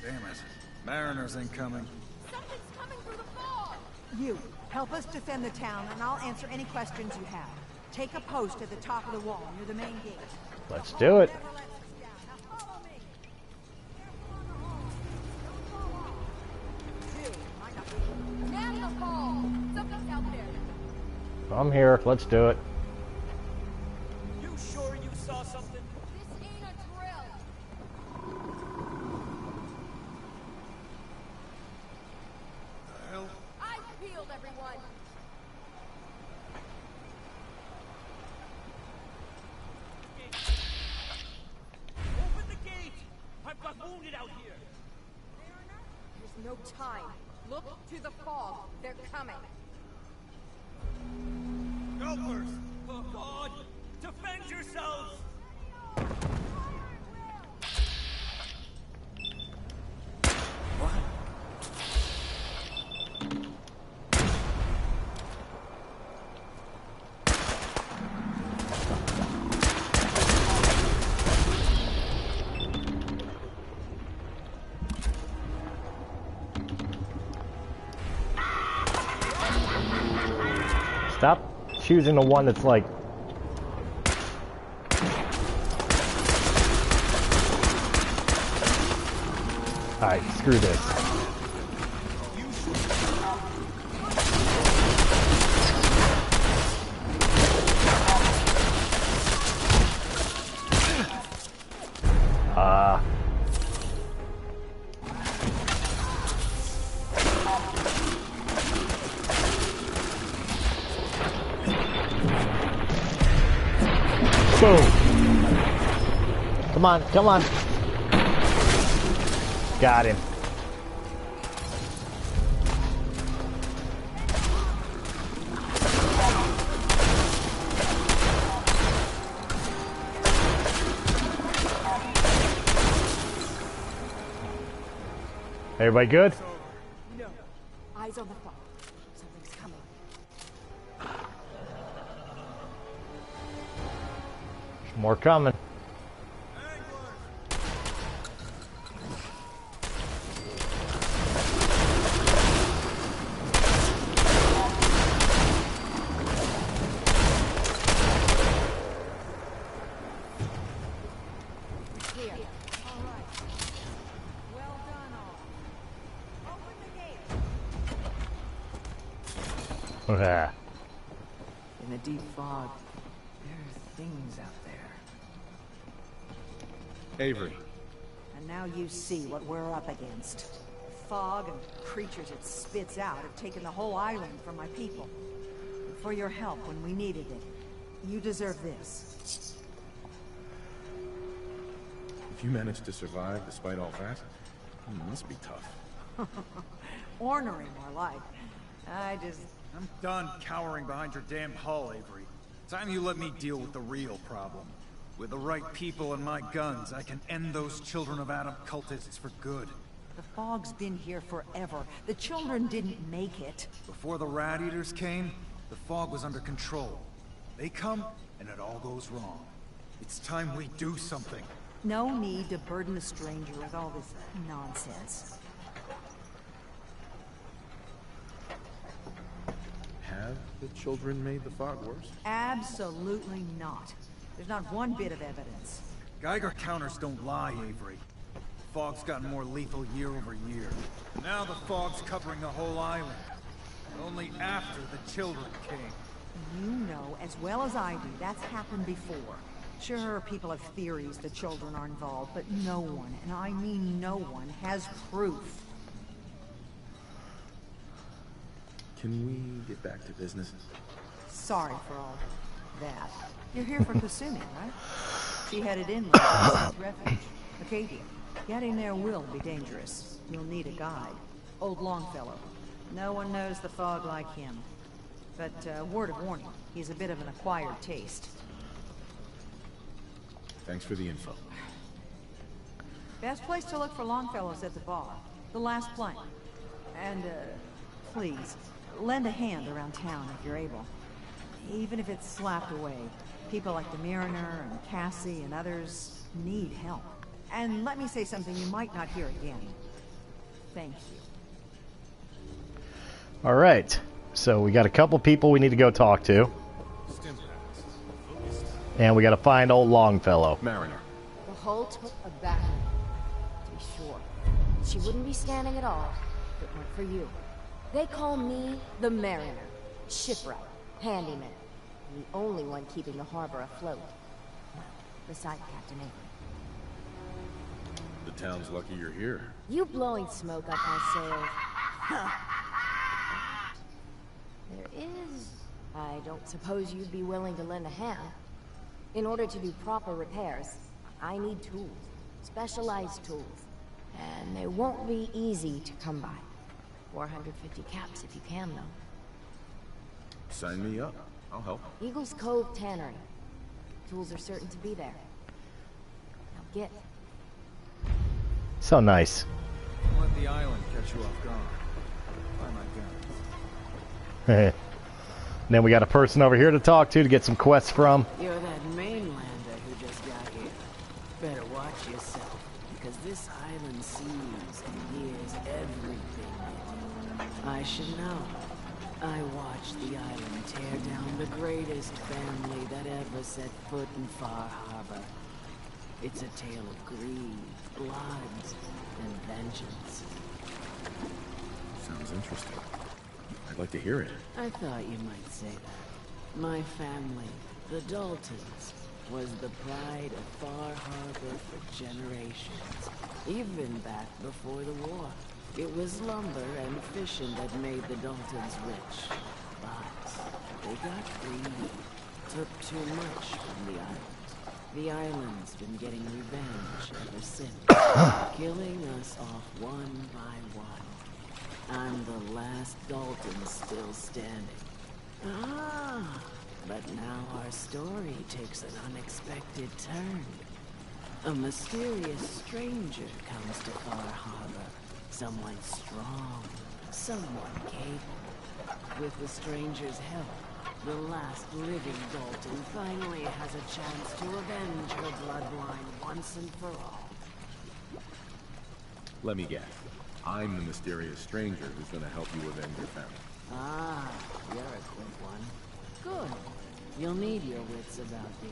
Damn it. Mariners ain't coming. Something's coming through the fog! You, help us defend the town, and I'll answer any questions you have. Take a post at the top of the wall near the main gate. Let's do it. Man the fall! Something's out there. I'm here. Let's do it. You sure you saw something? This ain't a drill. The hell? Eyes peeled, everyone. Open the gate! I've got wounded out here. There's no time. Look to the fog. They're coming. Helpers! Oh God! Defend yourselves! Stop choosing the one that's like... Alright, screw this. Boom. Come on, come on. Got him. Everybody good? No. Eyes on the fog. Something's coming. More coming. In the deep fog, there are things out there. Avery. And now you see what we're up against. The fog and creatures it spits out have taken the whole island from my people. And for your help when we needed it, you deserve this. If you managed to survive despite all that, it must be tough. Ornery, more like. I'm done cowering behind your damn hull, Avery. Time you let me deal with the real problem. With the right people and my guns, I can end those Children of Adam cultists for good. The fog's been here forever. The children didn't make it. Before the Rat Eaters came, the fog was under control. They come, and it all goes wrong. It's time we do something. No need to burden a stranger with all this nonsense. Have the children made the fog worse? Absolutely not. There's not one bit of evidence. Geiger counters don't lie, Avery. The fog's gotten more lethal year over year. Now the fog's covering the whole island. Only after the children came. You know as well as I do that's happened before. Sure, people have theories the children are involved, but no one, and I mean no one, has proof. Can we get back to business? Sorry for all that. You're here for Kasumi, right? She headed inland to the Synth refuge, Acadia. Getting there will be dangerous. You'll need a guide. Old Longfellow. No one knows the fog like him. But, word of warning, he's a bit of an acquired taste. Thanks for the info. Best place to look for Longfellow's at the bar. The last plank. And, please, lend a hand around town if you're able. Even if it's slapped away. People like the Mariner and Cassie and others need help. And let me say something you might not hear again. Thank you. Alright, so we got a couple people we need to go talk to. And we gotta find old Longfellow. Mariner. The hull took a back. To be sure. She wouldn't be standing at all if it weren't for you. They call me the Mariner. Shipwright. Handyman. The only one keeping the harbor afloat. Well, beside Captain Avery. The town's lucky you're here. You blowing smoke up my sails. Huh. There is... I don't suppose you'd be willing to lend a hand. In order to do proper repairs, I need tools. Specialized tools. And they won't be easy to come by. 450 caps if you can, though. Sign me up. I'll help. Eagle's Cove Tannery. Tools are certain to be there. Now get. So nice. Don't let the island catch you off guard. Find my guns. Then we got a person over here to talk to get some quests from. You're that mainlander who just got here. Better watch yourself, because this island sees and hears everything. I should know. I watched the island tear down the greatest family that ever set foot in Far Harbor. It's a tale of greed, blood, and vengeance. Sounds interesting. I'd like to hear it. I thought you might say that. My family, the Daltons, was the pride of Far Harbor for generations. Even back before the war. It was lumber and fishing that made the Daltons rich. But they got greedy. Took too much from the island. The island's been getting revenge ever since. Killing us off one by one. I'm the last Dalton still standing. Ah, but now our story takes an unexpected turn. A mysterious stranger comes to Far Harbor. Someone strong, someone capable. With the stranger's help, the last living Dalton finally has a chance to avenge her bloodline once and for all. Let me guess. I'm the mysterious stranger who's gonna help you avenge your family. Ah, you're a quick one. Good. You'll need your wits about you,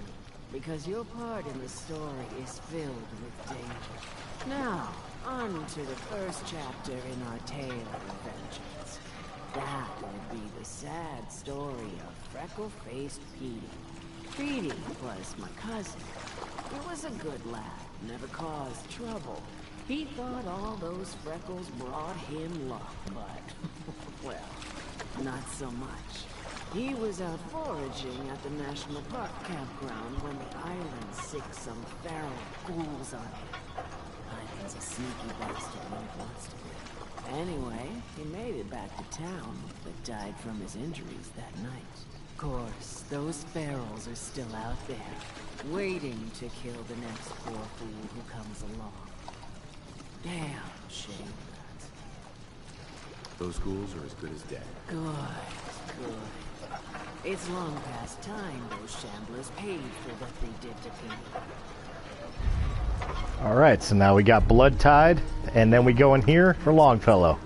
because your part in the story is filled with danger. Now, on to the first chapter in our tale of vengeance. That will be the sad story of freckle-faced Petey. Petey was my cousin. He was a good lad, never caused trouble. He thought all those freckles brought him luck, but, well, not so much. He was out foraging at the National Park campground when the island sicked some feral ghouls on him. Island's a sneaky bastard when it wants to be. Anyway, he made it back to town, but died from his injuries that night. Of course, those ferals are still out there, waiting to kill the next poor fool who comes along. Damn shame that. Those ghouls are as good as dead. Good. It's long past time those shamblers paid for what they did to people. Alright, so now we got Blood Tide, and then we go in here for Longfellow.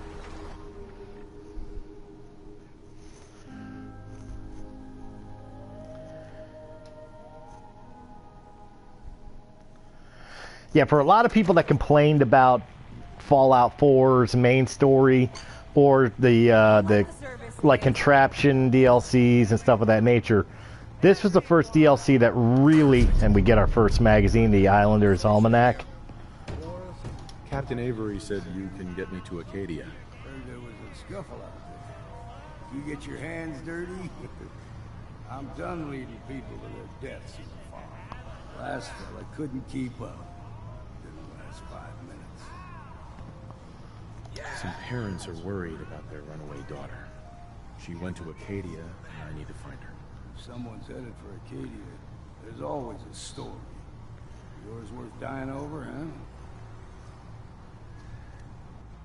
Yeah, for a lot of people that complained about Fallout 4's main story, or the like contraption DLCs and stuff of that nature, this was the first DLC that really, and we get our first magazine, the Islander's Almanac. Captain Avery said you can get me to Acadia. Heard there was a scuffle out there. You get your hands dirty? I'm done leading people to their deaths in the farm. Last fella couldn't keep up. Didn't last 5 minutes. Some parents are worried about their runaway daughter. She went to Acadia, and I need to find her. If someone's headed for Acadia, there's always a story. Yours worth dying over, huh?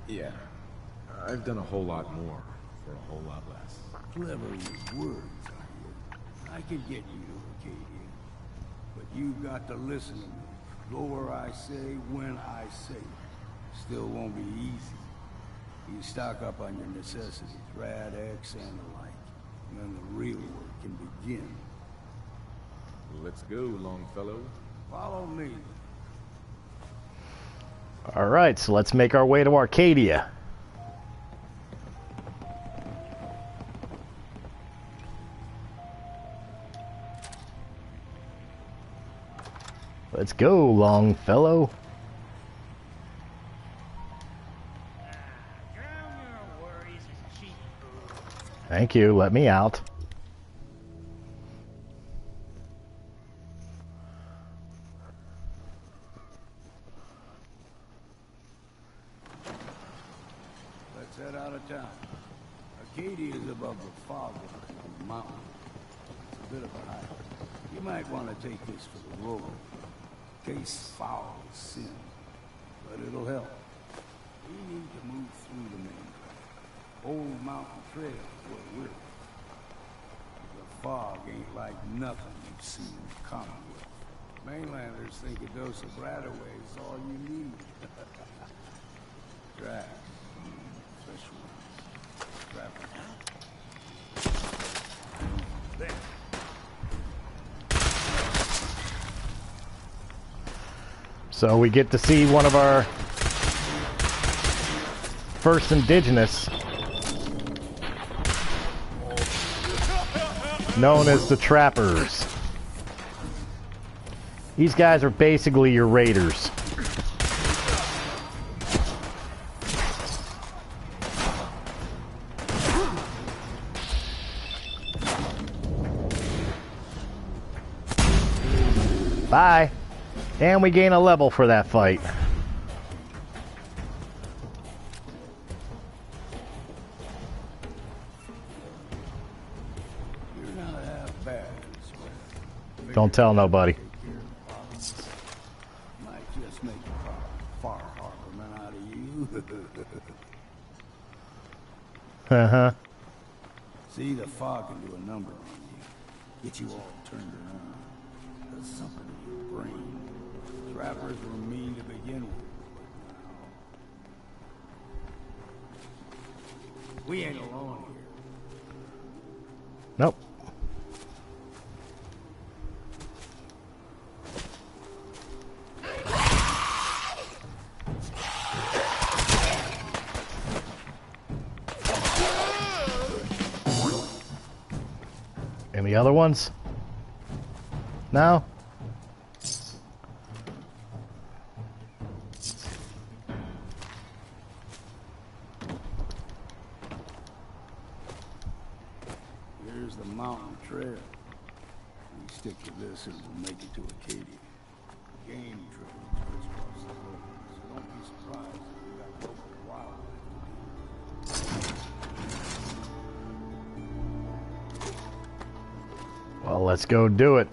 Yeah. I've done a whole lot more for a whole lot less. Clever with words, are you? I can get you to Acadia. But you've got to listen to me. Go where I say, when I say it. Still won't be easy. You stock up on your necessities, Rad X and the like. And then the real work can begin. Let's go, Longfellow. Follow me. Alright, so let's make our way to Arcadia. Let's go, Longfellow. Thank you, let me out. Let's head out of town. Acadia is above the fog line on the mountain. It's a bit of a hike. You might want to take this for the road. Case foul sin. But it'll help. We need to move through the main trail. Old mountain trail is what we're. The fog ain't like nothing you've seen in the Commonwealth. Mainlanders think a dose of Bradaway is all you need. Tracks. Fresh ones. Traffic. So we get to see one of our first indigenous, known as the Trappers. These guys are basically your raiders. Bye. And we gain a level for that fight. You're not half bad, I swear. Don't tell nobody. Might just make a far harborman out of you. Uh-huh. See, the fog can do a number on you. Get you all turned around. Does something in your brain. Trappers were mean to begin with. We ain't alone here. Nope. Any other ones? No? Here's the mountain trail. We stick to this and we'll make it to Acadia. Game trails crisscross the road, so don't be surprised if we got local wildlife. Well, let's go do it.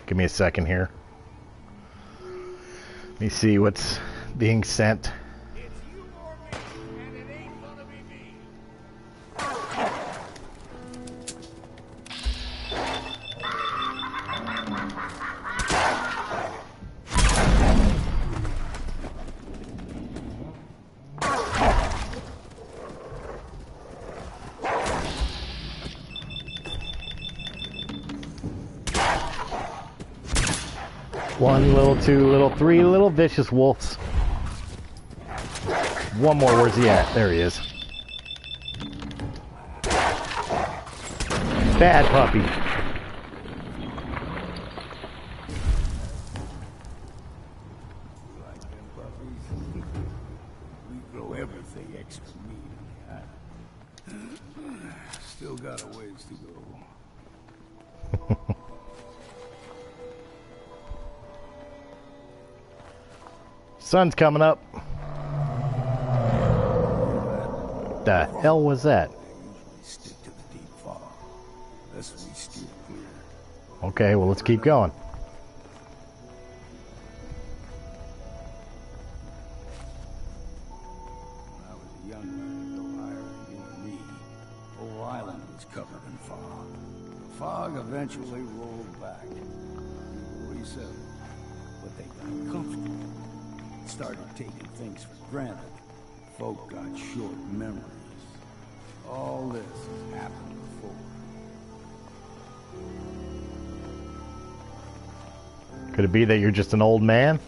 Give me a second here. Let me see what's being sent. One little, two little, three little vicious wolves. One more, where's he at? There he is. Bad puppy. Like them puppies? We grow everything extra mean. Still got a ways to go. Sun's coming up. The hell was that? Stick to the deep fog. Lest we steer clear. Okay, well, let's keep going. When I was a young man, no higher than you and me, whole island was covered in fog. The fog eventually rolled back. People resettled, but they got comfortable. Started taking things for granted. Folk got short memories. All this has happened before. Could it be that you're just an old man?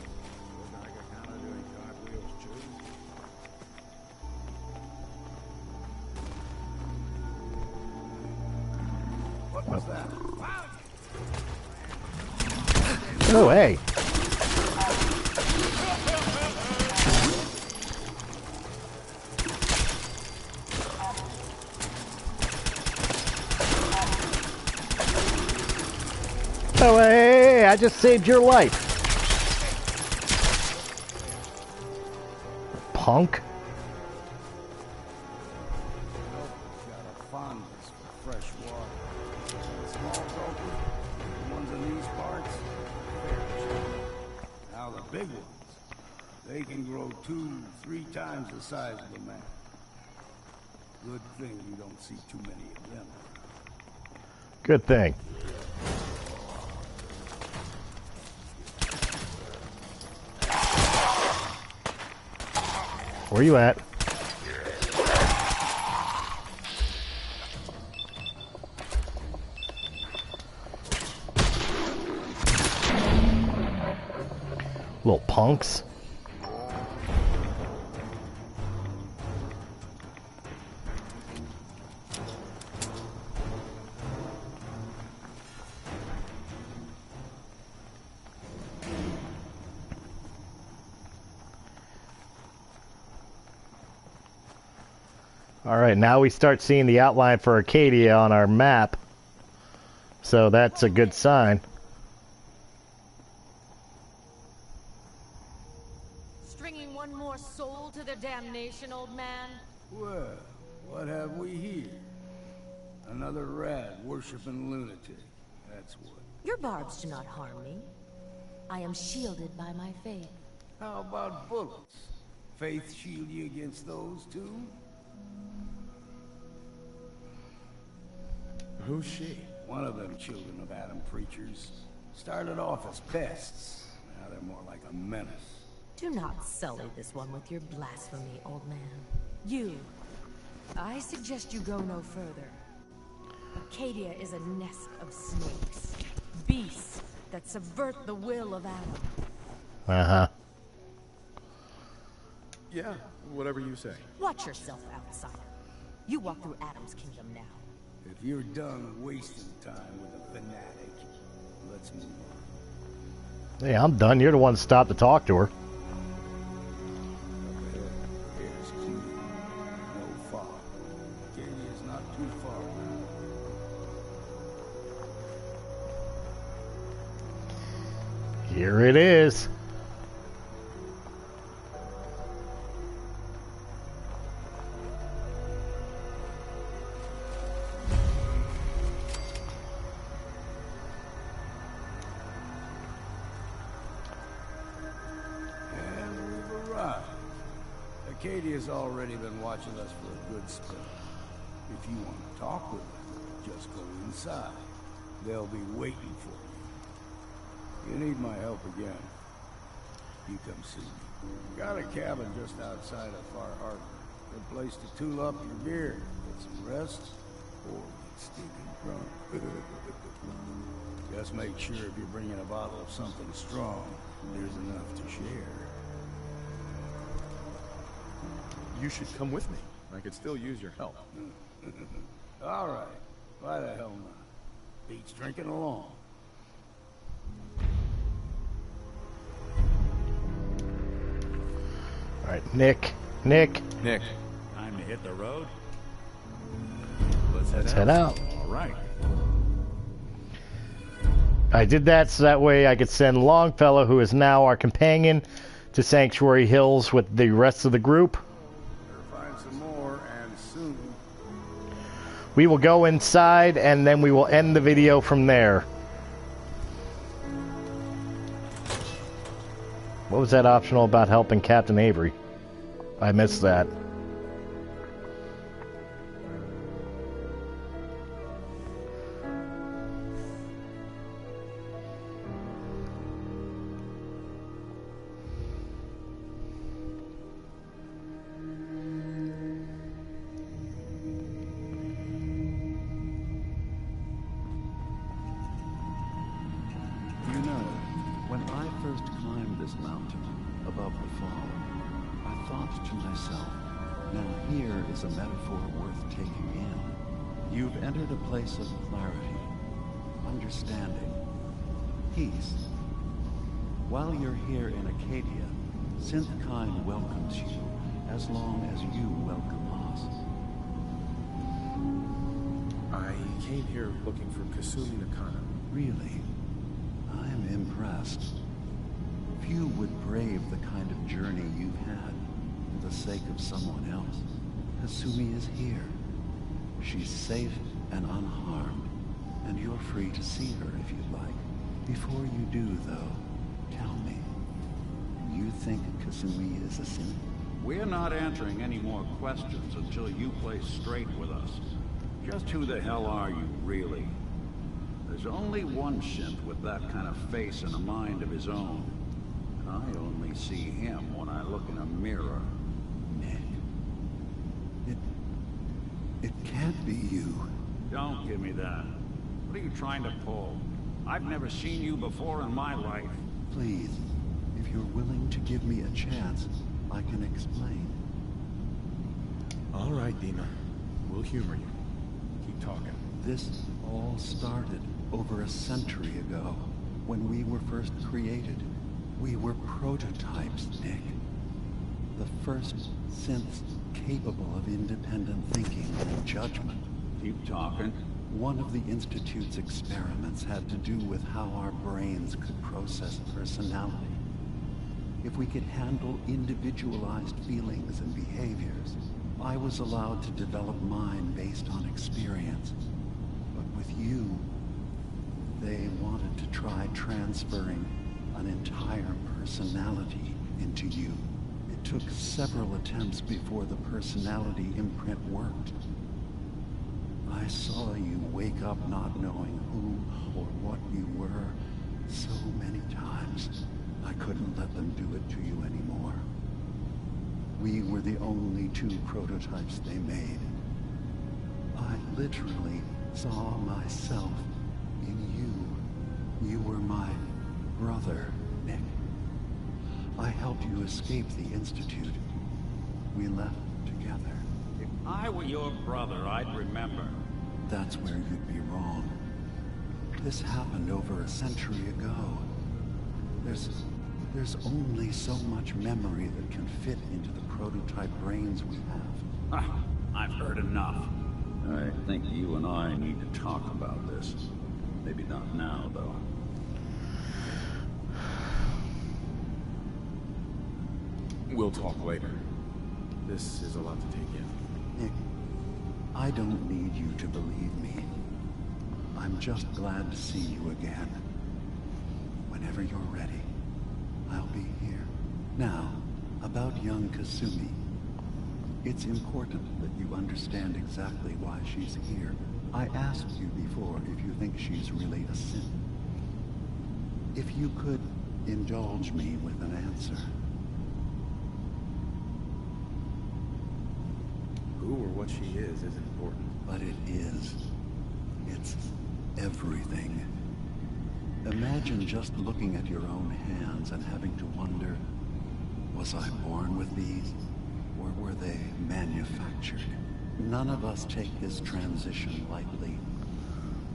What was that? Oh, hey. Oh, hey, I just saved your life. Punk. Got a fondness for fresh water. Small brokers, the ones in these parts, fair trade. Now the big ones, they can grow 2-3 times the size of a man. Good thing you don't see too many of them. Good thing. Where you at? Little punks. Alright, now we start seeing the outline for Arcadia on our map. So that's a good sign. Stringing one more soul to their damnation, old man? Well, what have we here? Another rat worshipping lunatic. That's what. Your barbs do not harm me. I am shielded by my faith. How about bullets? Faith shield you against those too? Who's she? One of them children of Adam preachers. Started off as pests. Now they're more like a menace. Do not sully this one with your blasphemy, old man. You. I suggest you go no further. Arcadia is a nest of snakes. Beasts that subvert the will of Adam. Uh-huh. Yeah, whatever you say. Watch yourself, outsider. You walk through Adam's kingdom now. If you're done wasting time with a fanatic, let's move on. Hey, I'm done. You're the one that stopped to talk to her. Up ahead, here's clean. No fog. Arcadia's not too far now. Here it is. Arcadia's already been watching us for a good spell. If you want to talk with them, just go inside. They'll be waiting for you. You need my help again, you come see me. Got a cabin just outside of Far Harbor. Good place to tool up your gear, get some rest, or get stinking drunk. Just make sure if you're bringing a bottle of something strong, there's enough to share. You should come with me. I could still use your help. All right. Why the hell not? Beats drinking along. All right, Nick. Nick. Time to hit the road. Let's head out. All right. I did that so that way I could send Longfellow, who is now our companion, to Sancuary Hills with the rest of the group. Find some more, and soon. We will go inside, and then we will end the video from there. What was that optional about helping Captain Avery? I missed that. Of clarity, understanding, peace. While you're here in Acadia, Synthkind welcomes you as long as you welcome us. I came here looking for Kasumi Nakano. Really? I'm impressed. Few would brave the kind of journey you've had for the sake of someone else. Kasumi is here. She's safe and unharmed, and you're free to see her if you'd like. Before you do, though, tell me, you think Kasumi is a Synth? We're not answering any more questions until you play straight with us. Just who the hell are you, really? There's only one Synth with that kind of face and a mind of his own. And I only see him when I look in a mirror. Nick. It can't be you. Don't give me that. What are you trying to pull? I've never seen you before in my life. Please, if you're willing to give me a chance, I can explain. All right, Dima. We'll humor you. Keep talking. This all started over a century ago, when we were first created. We were prototypes, Nick. The first synths capable of independent thinking and judgment. Keep talking. One of the Institute's experiments had to do with how our brains could process personality. If we could handle individualized feelings and behaviors, I was allowed to develop mine based on experience. But with you, they wanted to try transferring an entire personality into you. It took several attempts before the personality imprint worked. I saw you wake up not knowing who or what you were so many times. I couldn't let them do it to you anymore. We were the only two prototypes they made. I literally saw myself in you. You were my brother, Nick. I helped you escape the Institute. We left together. If I were your brother, I'd remember. That's where you'd be wrong. This happened over a century ago. There's only so much memory that can fit into the prototype brains we have. I've heard enough. I think you and I need to talk about this. Maybe not now, though. We'll talk later. This is a lot to take in. Nick, I don't need you to believe me. I'm just glad to see you again. Whenever you're ready, I'll be here. Now, about young Kasumi. It's important that you understand exactly why she's here. I asked you before if you think she's really a Synth. If you could indulge me with an answer. Who or what she is isn't important. But it is. It's everything. Imagine just looking at your own hands and having to wonder, was I born with these? Or were they manufactured? None of us take this transition lightly.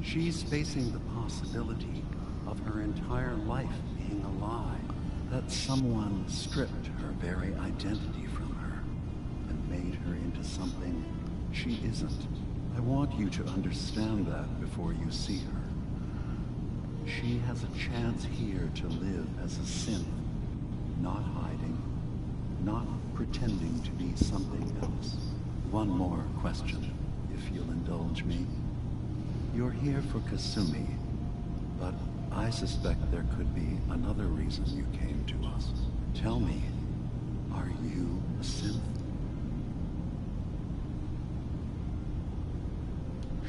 She's facing the possibility of her entire life being a lie. That someone stripped her very identity from her and made her into something she isn't. I want you to understand that before you see her. She has a chance here to live as a Synth, not hiding, not pretending to be something else. One more question, if you'll indulge me. You're here for Kasumi, but I suspect there could be another reason you came to us. Tell me, are you a Synth?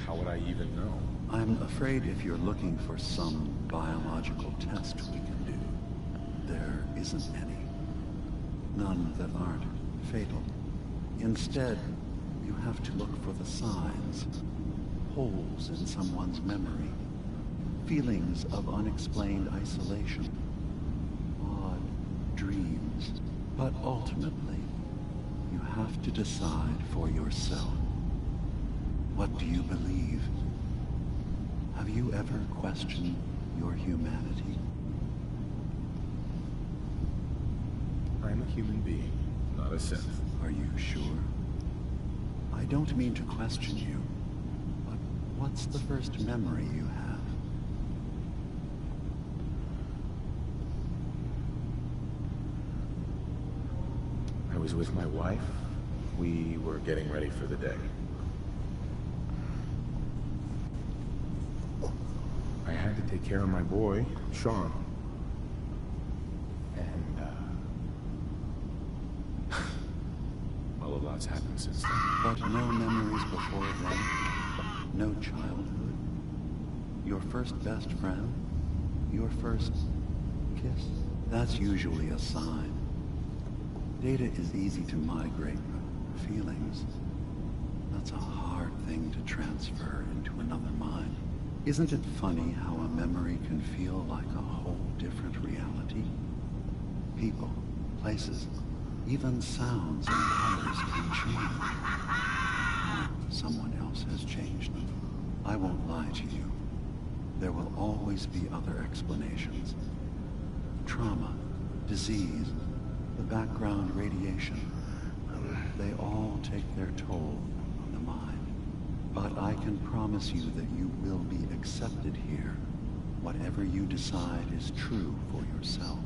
How would I even know? I'm afraid if you're looking for some biological test we can do, there isn't any. None that aren't fatal. Instead, you have to look for the signs, holes in someone's memory, feelings of unexplained isolation, odd dreams. But ultimately, you have to decide for yourself. What do you believe? Have you ever questioned your humanity? I'm a human being, not a Synth. Are you sure? I don't mean to question you, but what's the first memory you have? I was with my wife. We were getting ready for the day. I had to take care of my boy, Sean. And, well, a lot's happened since then. But no memories before then? No childhood? Your first best friend? Your first kiss? That's usually a sign. Data is easy to migrate, but feelings... That's a hard thing to transfer into another mind. Isn't it funny how a memory can feel like a whole different reality? People, places, even sounds and colors can change. Someone else has changed them. I won't lie to you. There will always be other explanations. Trauma, disease, the background radiation. They all take their toll on the mind. But I can promise you that you will be accepted here. Whatever you decide is true for yourself.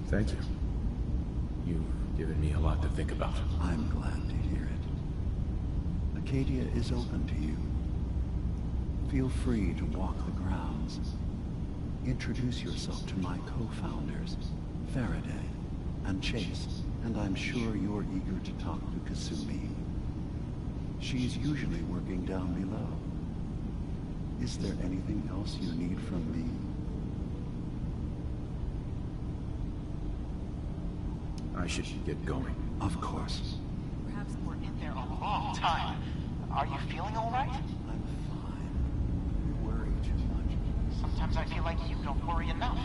Thank you. You've given me a lot to think about. I'm glad to hear it. Acadia is open to you. Feel free to walk the grounds. Introduce yourself to my co-founders, Faraday and Chase, and I'm sure you're eager to talk to Kasumi. She's usually working down below. Is there anything else you need from me? I should get going. Of course. Perhaps we're in there a long time. Are you feeling all right? I'm fine. You worry too much. Sometimes I feel like you don't worry enough.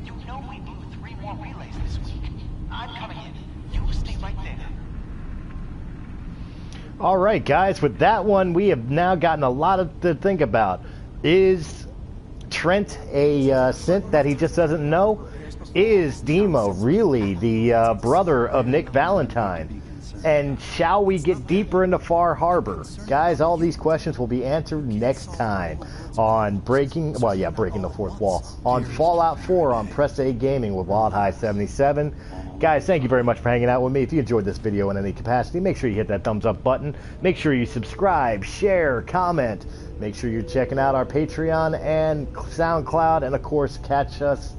You know we blew 3 more relays this week. I'm coming in. You stay right there. All right, guys, with that one, we have now gotten a lot to think about. Is Trent a synth that he just doesn't know? Is Demo really the brother of Nick Valentine? And shall we get deeper into Far Harbor? Guys, all these questions will be answered next time on Breaking the Fourth Wall, on Fallout 4 on Press A Gaming with Wyldehigh77. Guys, thank you very much for hanging out with me. If you enjoyed this video in any capacity, make sure you hit that thumbs up button. Make sure you subscribe, share, comment. Make sure you're checking out our Patreon and SoundCloud, and of course, catch us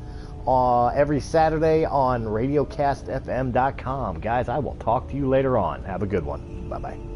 every Saturday on radiocastfm.com. Guys, I will talk to you later on. Have a good one. Bye-bye.